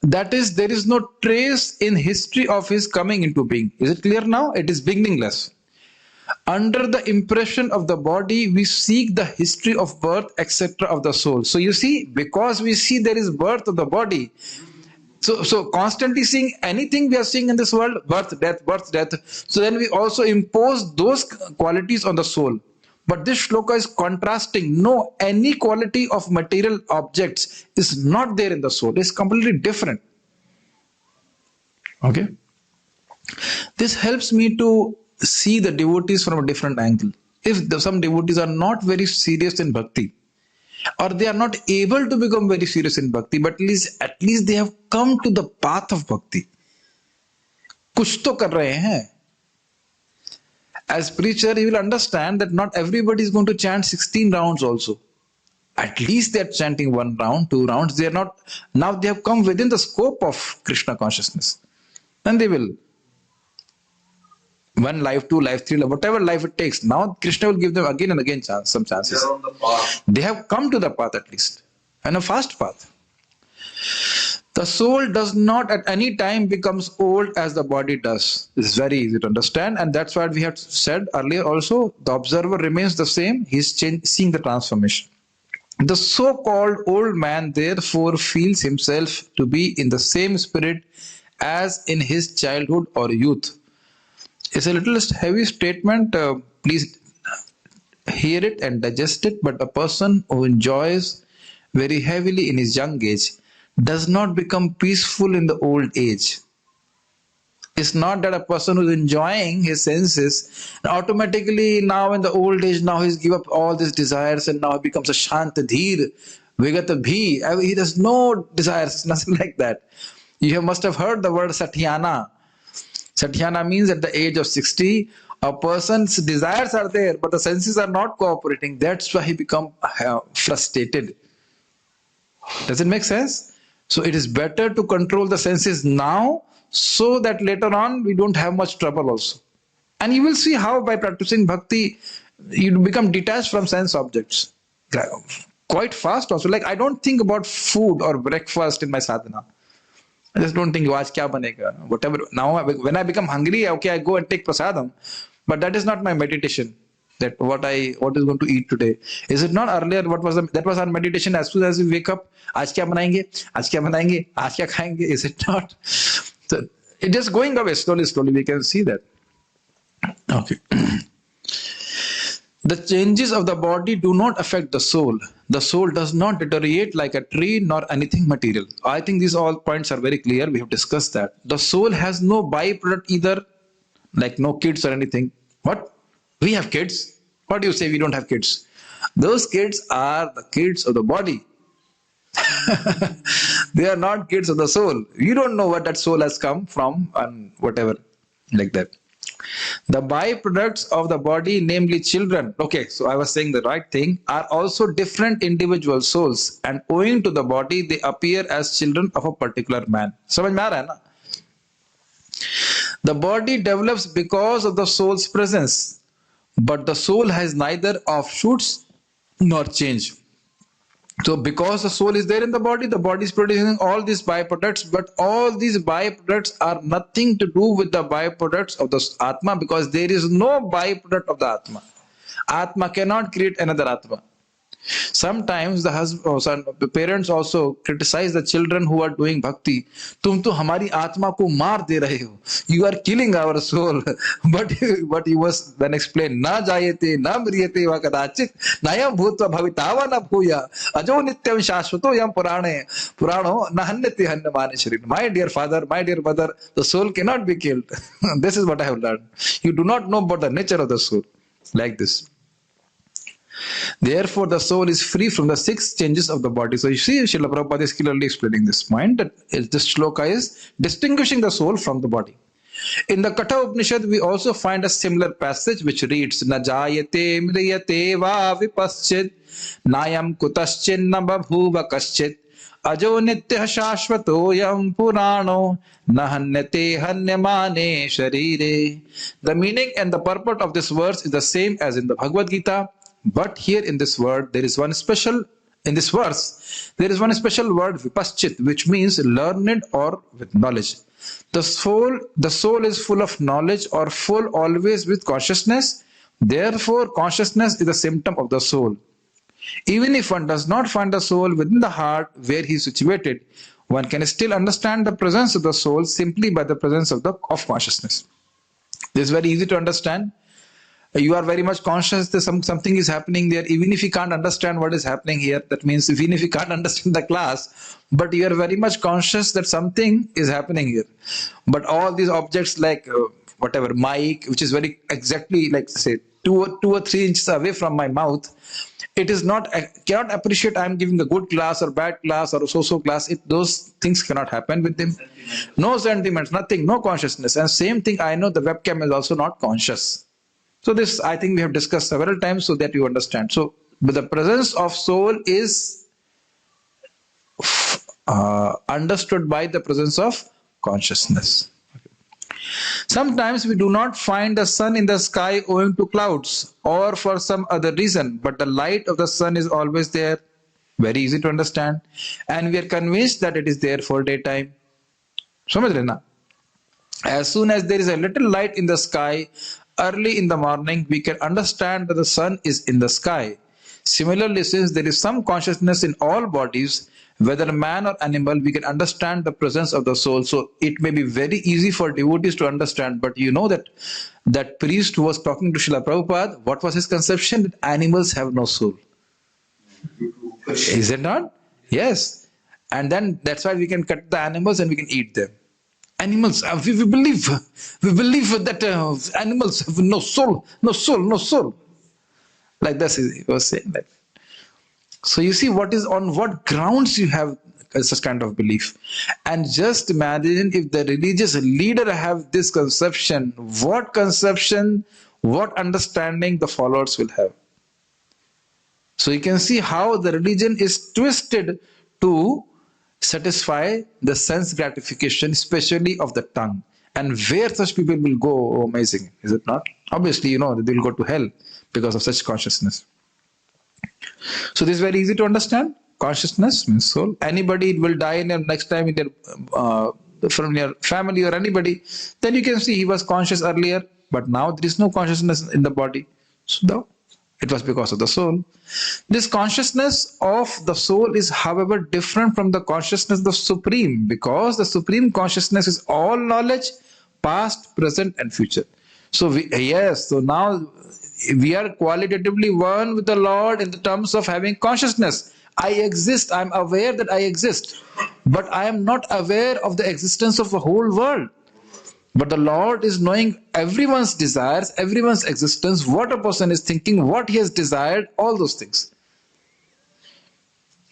That is, there is no trace in history of his coming into being. Is it clear now? It is beginningless. Under the impression of the body, we seek the history of birth, etc. of the soul. So you see, because we see there is birth of the body, so constantly seeing anything we are seeing in this world, birth, death, birth, death. So then we also impose those qualities on the soul. But this shloka is contrasting. No, any quality of material objects is not there in the soul. It's completely different. Okay. This helps me to see the devotees from a different angle. If some devotees are not very serious in bhakti, or they are not able to become very serious in bhakti, but at least they have come to the path of bhakti. कुछ तो कर रहे हैं. As preacher, you will understand that not everybody is going to chant 16 rounds also. At least they are chanting 1 round, 2 rounds. They are not, now they have come within the scope of Krishna consciousness. Then they will. 1 life, 2 life, 3 life, whatever life it takes. Now Krishna will give them again and again some chances. They are on the path. They have come to the path at least. And a fast path. The soul does not at any time becomes old as the body does. This is very easy to understand, and that's what we have said earlier also. The observer remains the same. He is seeing the transformation. The so-called old man therefore feels himself to be in the same spirit as in his childhood or youth. It's a little heavy statement. Please hear it and digest it. But a person who enjoys very heavily in his young age does not become peaceful in the old age. It's not that a person who is enjoying his senses automatically now in the old age, now he's give up all these desires and now he becomes a shanta dheer, vigata bhi. He has no desires, nothing like that. You must have heard the word satyana. Satyana means at the age of 60, a person's desires are there, but the senses are not cooperating. That's why he become frustrated. Does it make sense? So it is better to control the senses now so that later on we don't have much trouble also. And you will see how by practicing bhakti, you become detached from sense objects. Quite fast also. Like I don't think about food or breakfast in my sadhana. I just don't think, aaj kya banega? Whatever. Now when I become hungry, okay, I go and take prasadam. But that is not my meditation. That what is going to eat today. Is it not earlier that was our meditation as soon as we wake up? Aaj kya banayenge? Aaj kya banayenge? Aaj kya khayenge? Is it not? So it is going away slowly. We can see that. Okay. The changes of the body do not affect the soul. The soul does not deteriorate like a tree nor anything material. I think these all points are very clear. We have discussed that. The soul has no byproduct either, like no kids or anything. What? We have kids. What do you say we don't have kids? Those kids are the kids of the body. They are not kids of the soul. You don't know what that soul has come from and whatever like that. The byproducts of the body, namely children, okay, so I was saying the right thing, are also different individual souls, and owing to the body, they appear as children of a particular man. समझ में आ रहा है ना? The body develops because of the soul's presence, but the soul has neither offshoots nor change. So because the soul is there in the body is producing all these byproducts, but all these byproducts are nothing to do with the byproducts of the Atma, because there is no byproduct of the Atma. Atma cannot create another Atma. Sometimes the parents also criticize the children who are doing bhakti. तुम तो हमारी आत्मा को मार दे रहे हो. You are killing our soul. But he was then explained. ना जायते ना म्रियते वा कदाचित नयं भूत्वा भवितावा न भूया अजो नित्यं शाश्वतो यं पुराणो न हन्यते हन्यमाने शरीर. My dear father, my dear mother, the soul cannot be killed. This is what I have learned. You do not know about the nature of the soul. Like this. Therefore, the soul is free from the 6 changes of the body. So you see, Srila Prabhupada is clearly explaining this point, that this shloka is distinguishing the soul from the body. In the Katha Upanishad, we also find a similar passage which reads, Na jayate mriyate va vipaschit, nayam kutaschin na babhuva kaschit, ajo nitya shashvato yam purano, nahanyate hanyamane sharire. The meaning and the purport of this verse is the same as in the Bhagavad Gita. But here in this word, there is one special word, vipaschit, which means learned or with knowledge. The soul is full of knowledge or full always with consciousness. Therefore, consciousness is a symptom of the soul. Even if one does not find the soul within the heart where he is situated, one can still understand the presence of the soul simply by the presence of consciousness. This is very easy to understand. You are very much conscious that something is happening there, even if you can't understand what is happening here. That means even if you can't understand the class, but you are very much conscious that something is happening here. But all these objects like whatever mic, which is very exactly like say 2 or 3 inches away from my mouth, it is not, I cannot appreciate I am giving a good class or bad class or so class. Those things cannot happen with him. No sentiments, nothing, no consciousness. And same thing, I know the webcam is also not conscious. So this, I think we have discussed several times so that you understand. So the presence of soul is understood by the presence of consciousness. Sometimes we do not find the sun in the sky owing to clouds or for some other reason, but the light of the sun is always there. Very easy to understand. And we are convinced that it is there for daytime. समझ रहे ना? As soon as there is a little light in the sky, early in the morning, we can understand that the sun is in the sky. Similarly, since there is some consciousness in all bodies, whether man or animal, we can understand the presence of the soul. So it may be very easy for devotees to understand, but you know that priest who was talking to Srila Prabhupada, what was his conception? That animals have no soul. Is it not? Yes. And then that's why we can cut the animals and we can eat them. Animals, we believe that animals have no soul, no soul, no soul. Like this, he was saying that. So you see on what grounds you have such kind of belief. And just imagine if the religious leader have this conception, what understanding the followers will have. So you can see how the religion is twisted to satisfy the sense gratification, especially of the tongue. And where such people will go, oh, amazing, is it not? Obviously, you know, they will go to hell because of such consciousness. So this is very easy to understand. Consciousness means soul. Anybody will die in their next time in their, from your family or anybody, then you can see he was conscious earlier, but now there is no consciousness in the body. So it was because of the soul. This consciousness of the soul is, however, different from the consciousness of the Supreme, because the Supreme Consciousness is all knowledge, past, present, and future. So so now we are qualitatively one with the Lord in the terms of having consciousness. I exist, I am aware that I exist, but I am not aware of the existence of the whole world. But the Lord is knowing everyone's desires, everyone's existence, what a person is thinking, what he has desired, all those things.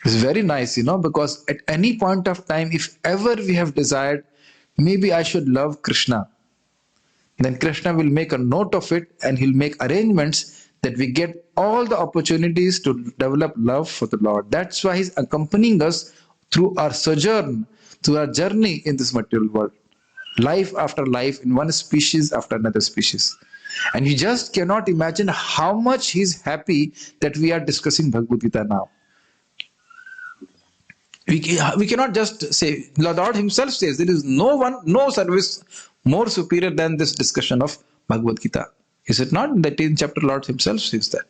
It's very nice, you know, because at any point of time, if ever we have desired, maybe I should love Krishna, then Krishna will make a note of it and he'll make arrangements that we get all the opportunities to develop love for the Lord. That's why he's accompanying us through our sojourn, through our journey in this material world. Life after life, in one species after another species. And you just cannot imagine how much he's happy that we are discussing Bhagavad Gita now. We cannot just say, the Lord himself says, there is no service more superior than this discussion of Bhagavad Gita. Is it not? In the 10th chapter, Lord himself says that.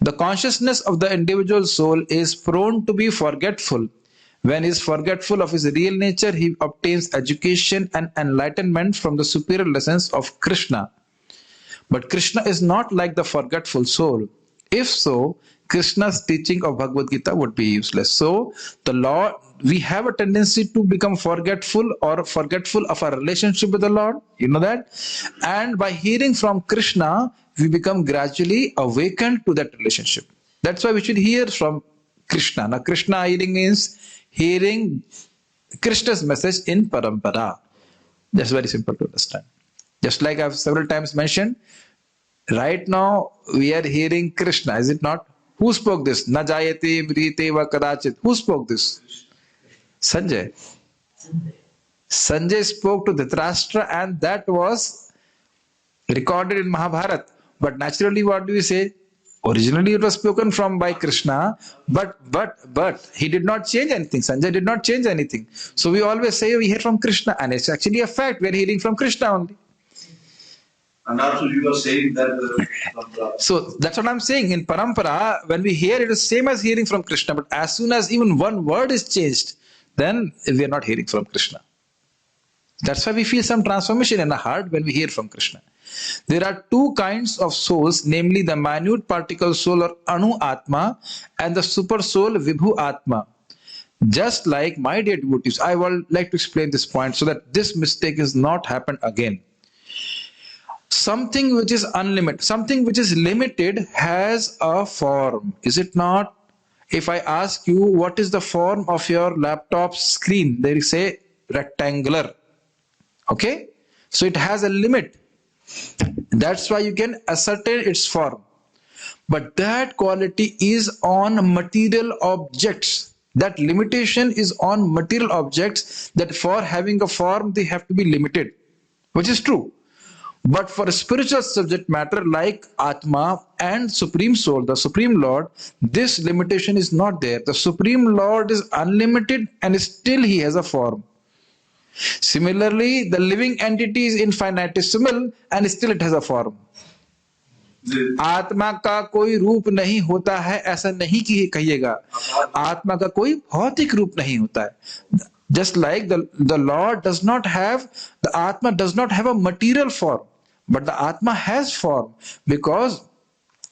The consciousness of the individual soul is prone to be forgetful. When he is forgetful of his real nature, he obtains education and enlightenment from the superior lessons of Krishna. But Krishna is not like the forgetful soul. If so, Krishna's teaching of Bhagavad Gita would be useless. So, the Lord, we have a tendency to become forgetful of our relationship with the Lord. You know that? And by hearing from Krishna, we become gradually awakened to that relationship. That's why we should hear from Krishna. Now, Krishna hearing means hearing Krishna's message in parampara. That's very simple to understand. Just like I've several times mentioned, right now we are hearing Krishna, is it not? Who spoke this? Na jayate mrite va kadachit. Who spoke this? Sanjay. Sanjay spoke to Dhritarashtra and that was recorded in Mahabharata. But naturally, what do we say? Originally, it was spoken from by Krishna, but he did not change anything. Sanjay did not change anything. So we always say we hear from Krishna, and it's actually a fact. We are hearing from Krishna only. And also, you were saying that. So that's what I'm saying. In parampara, when we hear, it is same as hearing from Krishna. But as soon as even one word is changed, then we are not hearing from Krishna. That's why we feel some transformation in our heart when we hear from Krishna. There are two kinds of souls, namely the minute particle soul or Anu Atma and the super soul Vibhu Atma. Just like my dear devotees, I would like to explain this point so that this mistake is not happen again. Something which is unlimited, something which is limited has a form, is it not? If I ask you what is the form of your laptop screen, they say rectangular. Okay, so it has a limit. That's why you can ascertain its form. But that quality is on material objects. That limitation is on material objects, that for having a form they have to be limited, which is true. But for a spiritual subject matter like Atma and Supreme Soul, the Supreme Lord, this limitation is not there. The Supreme Lord is unlimited and still he has a form. Similarly, the living entity is infinitesimal and still it has a form. आत्मा का कोई रूप नहीं होता है ऐसा नहीं कि कहिएगा, आत्मा का कोई भौतिक रूप नहीं होता है. Just like the Lord does not have, the Atma does not have a material form, but the Atma has form, because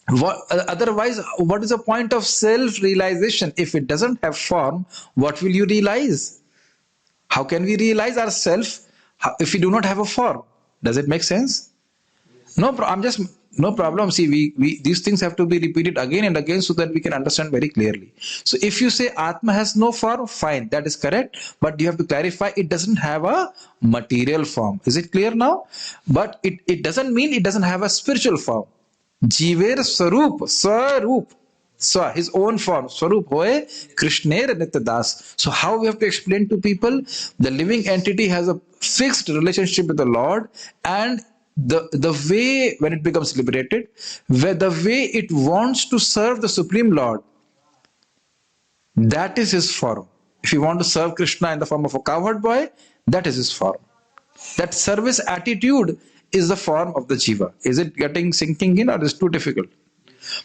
otherwise what is the point of self-realization? If it doesn't have form, what will you realize? How can we realize ourselves if we do not have a form? Does it make sense? No, no problem. See, we these things have to be repeated again and again so that we can understand very clearly. So if you say Atma has no form, fine, that is correct. But you have to clarify it doesn't have a material form. Is it clear now? But it doesn't mean it doesn't have a spiritual form. Jiver Swarup, Swa, his own form. Swarup hoye Krishner Nityadas. So how we have to explain to people? The living entity has a fixed relationship with the Lord, and the way when it becomes liberated, where the way it wants to serve the Supreme Lord, that is his form. If you want to serve Krishna in the form of a cowherd boy, that is his form. That service attitude is the form of the jiva. Is it getting sinking in, or is it too difficult?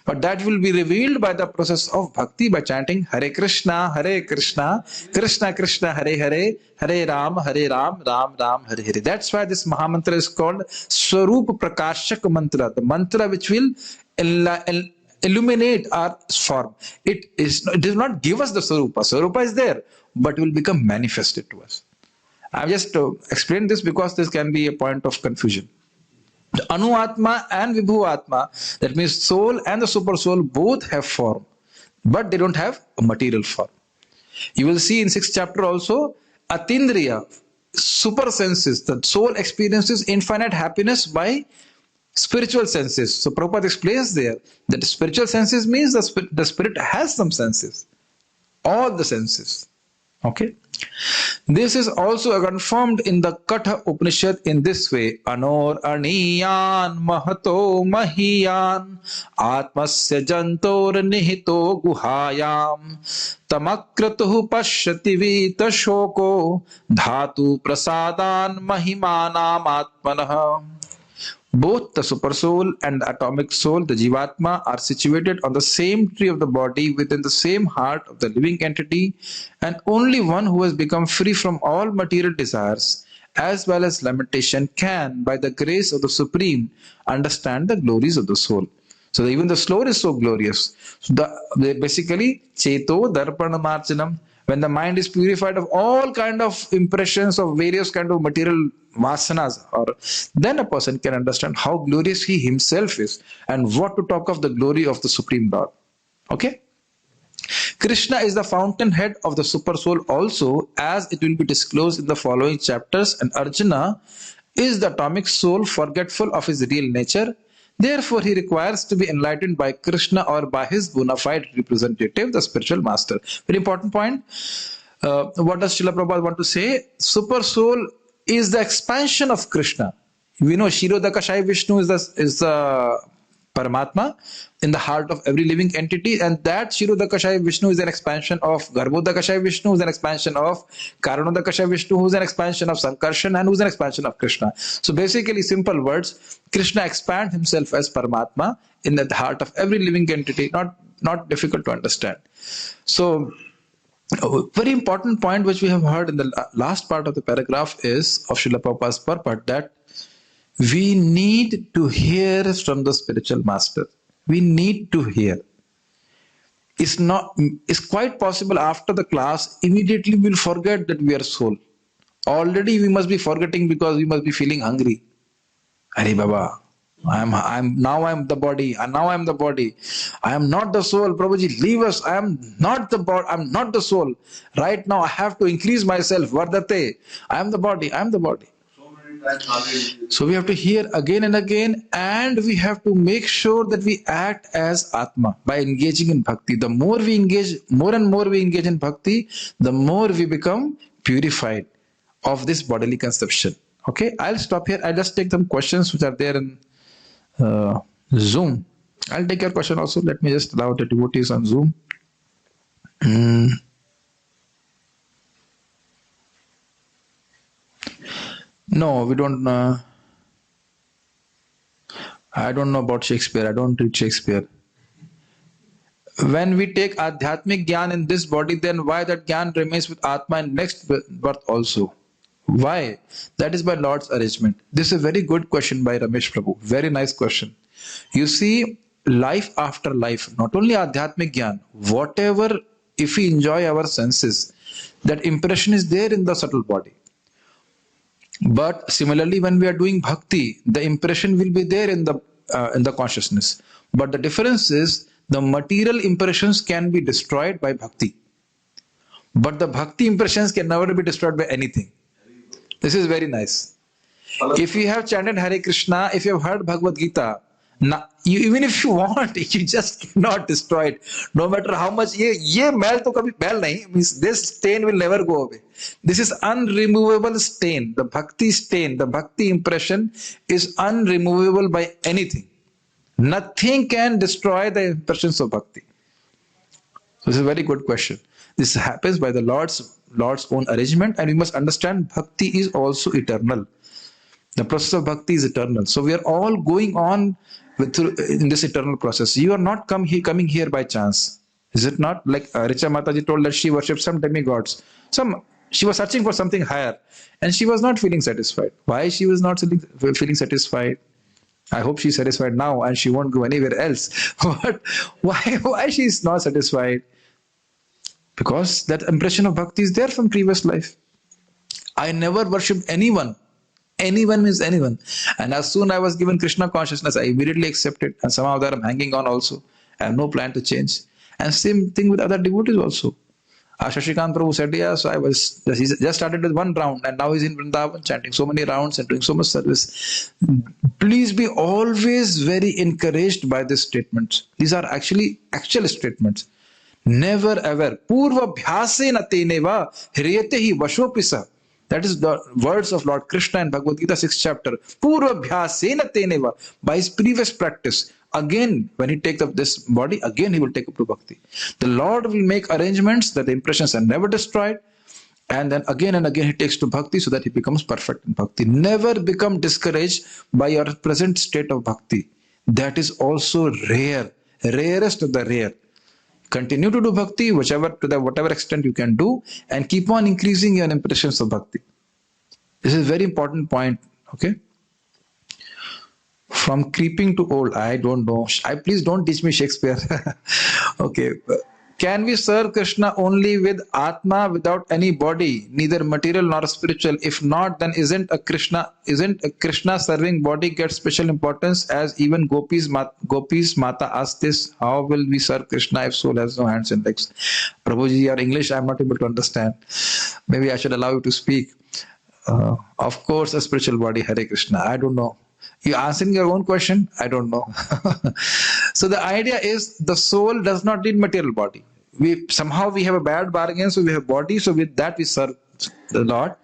But that will be revealed by the process of bhakti, by chanting Hare Krishna, Krishna Krishna, Hare Hare, Hare Ram, Ram Ram, Hare Hare. That's why this Mahamantra is called Swarup Prakashak Mantra, the mantra which will illuminate our form. It does not give us the Swarupa. Swarupa is there, but will become manifested to us. I've just explained this because this can be a point of confusion. The Anu Atma and Vibhu Atma, that means soul and the super soul, both have form, but they don't have a material form. You will see in 6th chapter also, Atindriya, super senses, the soul experiences infinite happiness by spiritual senses. So Prabhupada explains there that spiritual senses means the spirit has some senses, all the senses. Okay. This is also confirmed in the Katha Upanishad in this way: Anor Aniyan Mahato Mahiyan Atmasya Jantor Nihito Guhayam Tamakratuhu Pashyati Vita Shoko Dhatu Prasadan Mahimanam Atmanah. Both the super soul and the atomic soul, the Jivatma, are situated on the same tree of the body within the same heart of the living entity, and only one who has become free from all material desires as well as limitation can, by the grace of the Supreme, understand the glories of the soul. So even the soul is so glorious. So basically, Cheto Darpana Marchanam, when the mind is purified of all kind of impressions of various kind of material vasanas, or then a person can understand how glorious he himself is, and what to talk of the glory of the Supreme Lord. Okay? Krishna is the fountainhead of the super soul also, as it will be disclosed in the following chapters, and Arjuna is the atomic soul forgetful of his real nature. Therefore, he requires to be enlightened by Krishna or by his bona fide representative, the spiritual master. Very important point. What does Srila Prabhupada want to say? Super soul is the expansion of Krishna. We know Shirodakashai Vishnu is the Paramatma in the heart of every living entity, and that Shirodakashai Vishnu is an expansion of Garbhodakashai Vishnu, who is an expansion of Karanodakashai Vishnu, who is an expansion of Sankarshan, and who is an expansion of Krishna. So basically, simple words, Krishna expands himself as Paramatma in the heart of every living entity. Not difficult to understand. So A very important point which we have heard in the last part of the paragraph is of Srila Prabhupada's purport that we need to hear from the spiritual master. We need to hear. It's quite possible after the class, immediately we'll forget that we are soul. Already we must be forgetting because we must be feeling hungry. Hare Baba, I'm the body, and now I'm the body. I am not the soul. Prabhuji, leave us. I am not the body, I'm not the soul. Right now I have to increase myself. Vardate. I am the body, I am the body. So we have to hear again and again, and we have to make sure that we act as Atma by engaging in bhakti. The more we engage, more and more we engage in bhakti, the more we become purified of this bodily conception. Okay, I'll stop here. I'll just take some questions which are there in Zoom. I'll take your question also. Let me just allow the devotees on Zoom. No, we don't. I don't know about Shakespeare. I don't read Shakespeare. When we take Adhyatmic Gyan in this body, then why that Gyan remains with Atma in next birth also? Why? That is by Lord's arrangement. This is a very good question by Ramesh Prabhu. Very nice question. You see, life after life, not only Adhyatmic Gyan, whatever, if we enjoy our senses, that impression is there in the subtle body. But similarly, when we are doing bhakti, the impression will be there in the consciousness. But the difference is the material impressions can be destroyed by bhakti, but the bhakti impressions can never be destroyed by anything. This is very nice. If you have chanted Hare Krishna, if you have heard Bhagavad Gita, even if you want, you just cannot destroy it. No matter how much, ye mail to kabhi mail nahi, means this stain will never go away. This is unremovable stain. The bhakti stain, the bhakti impression is unremovable by anything. Nothing can destroy the impressions of bhakti. So this is a very good question. This happens by the Lord's own arrangement, and we must understand bhakti is also eternal. The process of bhakti is eternal. So we are all going on in this eternal process. You are not coming here by chance. Is it not? Like Richa Mataji told that she worshipped some demigods. She was searching for something higher, and she was not feeling satisfied. Why she was not feeling satisfied? I hope she's satisfied now and she won't go anywhere else. But why she is not satisfied? Because that impression of bhakti is there from previous life. I never worshipped anyone. Anyone means anyone. And as soon as I was given Krishna consciousness, I immediately accepted. And somehow there I'm hanging on also. I have no plan to change. And same thing with other devotees also. Shashikant Prabhu said, yeah, so he just started with one round and now he's in Vrindavan chanting so many rounds and doing so much service. Please be always very encouraged by these statements. These are actually actual statements. Never ever. Purva bhyasena teneva hriyate hi vashopisa. That is the words of Lord Krishna in Bhagavad Gita 6th chapter. Purva bhyasena teneva. By his previous practice. Again, when he takes up this body, again he will take up to bhakti. The Lord will make arrangements that the impressions are never destroyed. And then again and again he takes to bhakti so that he becomes perfect in bhakti. Never become discouraged by your present state of bhakti. That is also rare. Rarest of the rare. Continue to do bhakti, whatever extent you can do, and keep on increasing your impressions of bhakti. This is a very important point. Okay. From creeping to old, I don't know. Please don't teach me Shakespeare. Okay. Can we serve Krishna only with Atma without any body, neither material nor spiritual? If not, then isn't a Krishna serving body get special importance, as even Gopis Mata asked this? How will we serve Krishna if soul has no hands and legs? Prabhuji, your English I'm not able to understand. Maybe I should allow you to speak. Of course, a spiritual body, Hare Krishna. I don't know. You're answering your own question? I don't know. So the idea is the soul does not need material body. We have a bad bargain, so we have body, so with that we serve the Lord.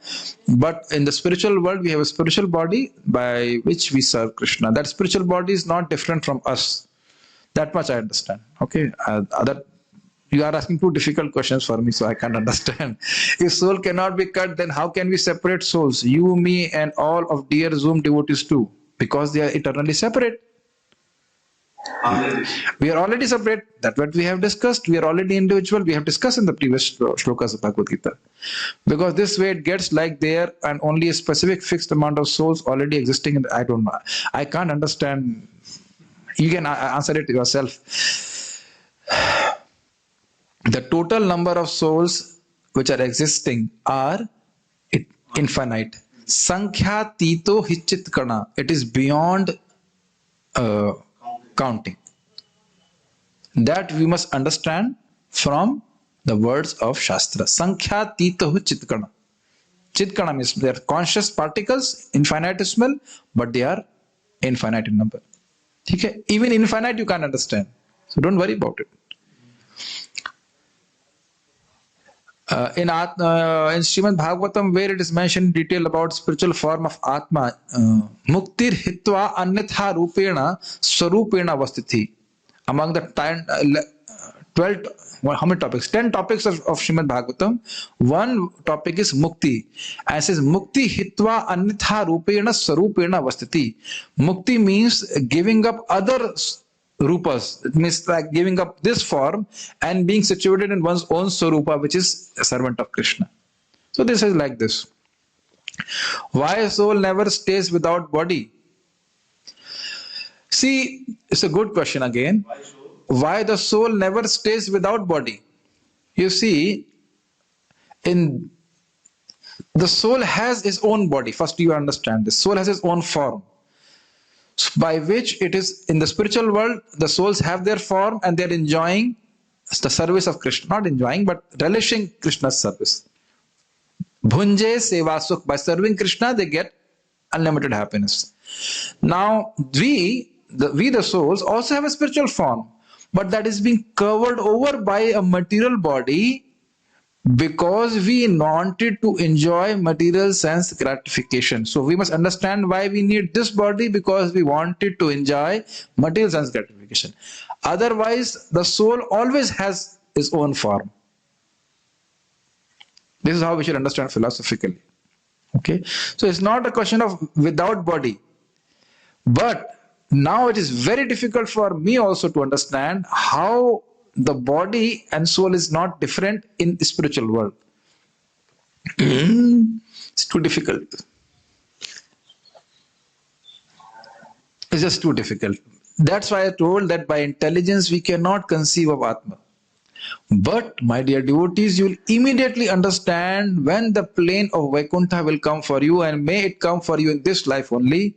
But in the spiritual world, we have a spiritual body by which we serve Krishna. That spiritual body is not different from us. That much I understand. Okay. You are asking two difficult questions for me, so I can't understand. If soul cannot be cut, then how can we separate souls? You, me, and all of dear Zoom devotees too. Because they are eternally separate. We are already separate. That's what we have discussed. We are already individual. We have discussed in the previous shlokas of Bhagavad Gita. Because this way it gets like there and only a specific fixed amount of souls already existing. I don't know. I can't understand. You can answer it yourself. The total number of souls which are existing are infinite. Sankhya tito hichit kana. It is beyond counting. That we must understand from the words of Shastra. Sankhya tito chitkana. Chitkana means they are conscious particles, infinitesimal, but they are infinite in number. Okay? Even infinite you can't understand. So don't worry about it. In Srimad Bhagavatam, where it is mentioned in detail about spiritual form of Atma, Muktir Hitva Annatha Rupena Swarupena Vastiti. Among the 12, how many topics? 10 topics of Srimad Bhagavatam. One topic is Mukti. And it says, Mukti Hitva Annatha Rupena Swarupena Vastiti. Mukti means giving up other rupas. It means like giving up this form and being situated in one's own swarupa, which is a servant of Krishna. So this is like this. Why a soul never stays without body? See, it's a good question again. Why the soul never stays without body? You see, the soul has its own body. First you understand this. Soul has its own form, by which it is in the spiritual world, the souls have their form and they're enjoying the service of Krishna. Not enjoying, but relishing Krishna's service. Bhunje seva sukh. By serving Krishna, they get unlimited happiness. Now, we the souls also have a spiritual form, but that is being covered over by a material body because we wanted to enjoy material sense gratification. So we must understand why we need this body, because we wanted to enjoy material sense gratification. Otherwise, the soul always has its own form. This is how we should understand philosophically. Okay, so it's not a question of without body, but now it is very difficult for me also to understand how the body and soul is not different in the spiritual world. It's too difficult. It's just too difficult. That's why I told that by intelligence we cannot conceive of Atma. But, my dear devotees, you will immediately understand when the plane of Vaikuntha will come for you, and may it come for you in this life only,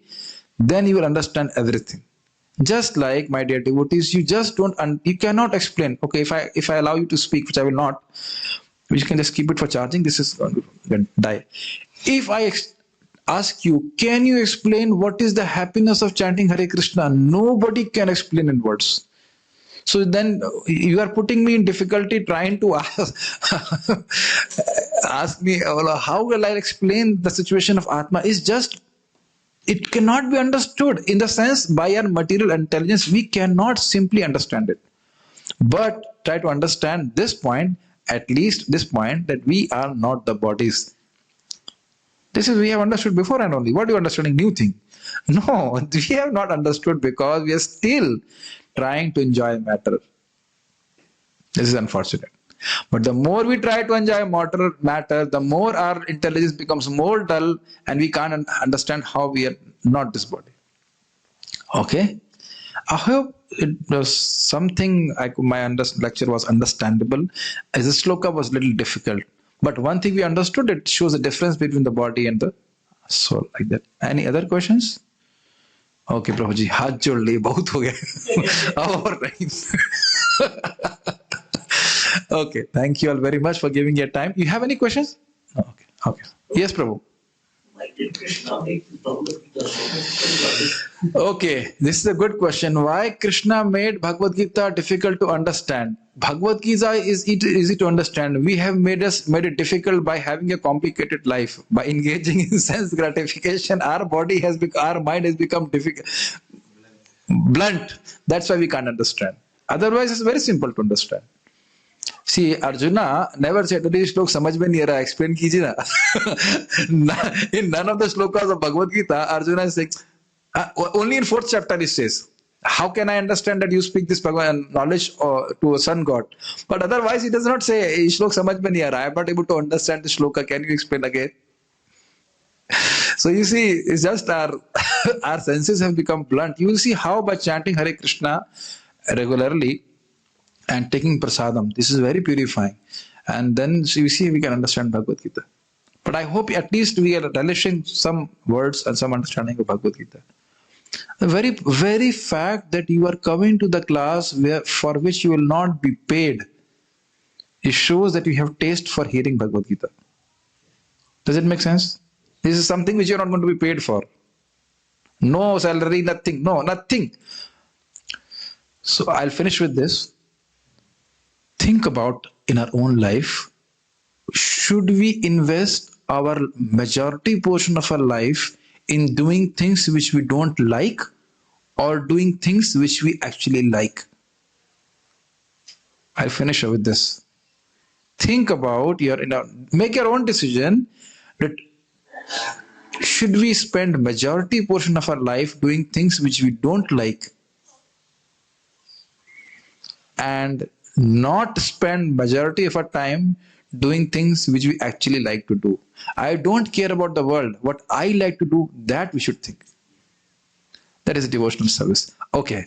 then you will understand everything. Just like, my dear devotees, you cannot explain. Okay, if I allow you to speak, which I will not, you can just keep it for charging. This is going to die. If I ask you, can you explain what is the happiness of chanting Hare Krishna? Nobody can explain in words. So then you are putting me in difficulty trying to ask me, how will I explain the situation of Atma? It cannot be understood in the sense by our material intelligence. We cannot simply understand it. But try to understand this point, at least this point, that we are not the bodies. This is we have understood before and only. What are you understanding? New thing. No, we have not understood because we are still trying to enjoy matter. This is unfortunate. But the more we try to enjoy matter, the more our intelligence becomes more dull and we can't understand how we are not this body. Okay? I hope it was something, my lecture was understandable. As the shloka was a little difficult. But one thing we understood, it shows the difference between the body and the soul, like that. Any other questions? Okay, Prabhuji, हाथ जोड़ लिए बहुत हो गए और नहीं. Okay, thank you all very much for giving your time. You have any questions? Okay. Yes, Prabhu. Why did Krishna make Bhagavad Gita so difficult? Okay, this is a good question. Why Krishna made Bhagavad Gita difficult to understand? Bhagavad Gita is easy to understand. We have made it difficult by having a complicated life. By engaging in sense gratification, our mind has become difficult, blunt. That's why we can't understand. Otherwise, it's very simple to understand. See, Arjuna never said, this slok samajh mein nahi aa raha, explain kijiye na. In none of the slokas of Bhagavad Gita, Arjuna is saying, only in 4th chapter it says, how can I understand that you speak this Bhagwan knowledge to a sun god? But otherwise, he does not say, "Ye shlok samajh mein nahi aa raha. I am not able to understand the shloka. Can you explain again?" So you see, it's just our our senses have become blunt. You will see how by chanting Hare Krishna regularly and taking prasadam, this is very purifying. And then so you see, we can understand Bhagavad Gita. But I hope at least we are relishing some words and some understanding of Bhagavad Gita. The very fact that you are coming to the class for which you will not be paid, it shows that you have taste for hearing Bhagavad Gita. Does it make sense? This is something which you are not going to be paid for. No salary, nothing. No, nothing. So I'll finish with this. Think about in our own life, should we invest our majority portion of our life in doing things which we don't like, or doing things which we actually like? I'll finish with this. Think about make your own decision that should we spend majority portion of our life doing things which we don't like, and not spend majority of our time doing things which we actually like to do. I don't care about the world. What I like to do, that we should think. That is a devotional service. Okay.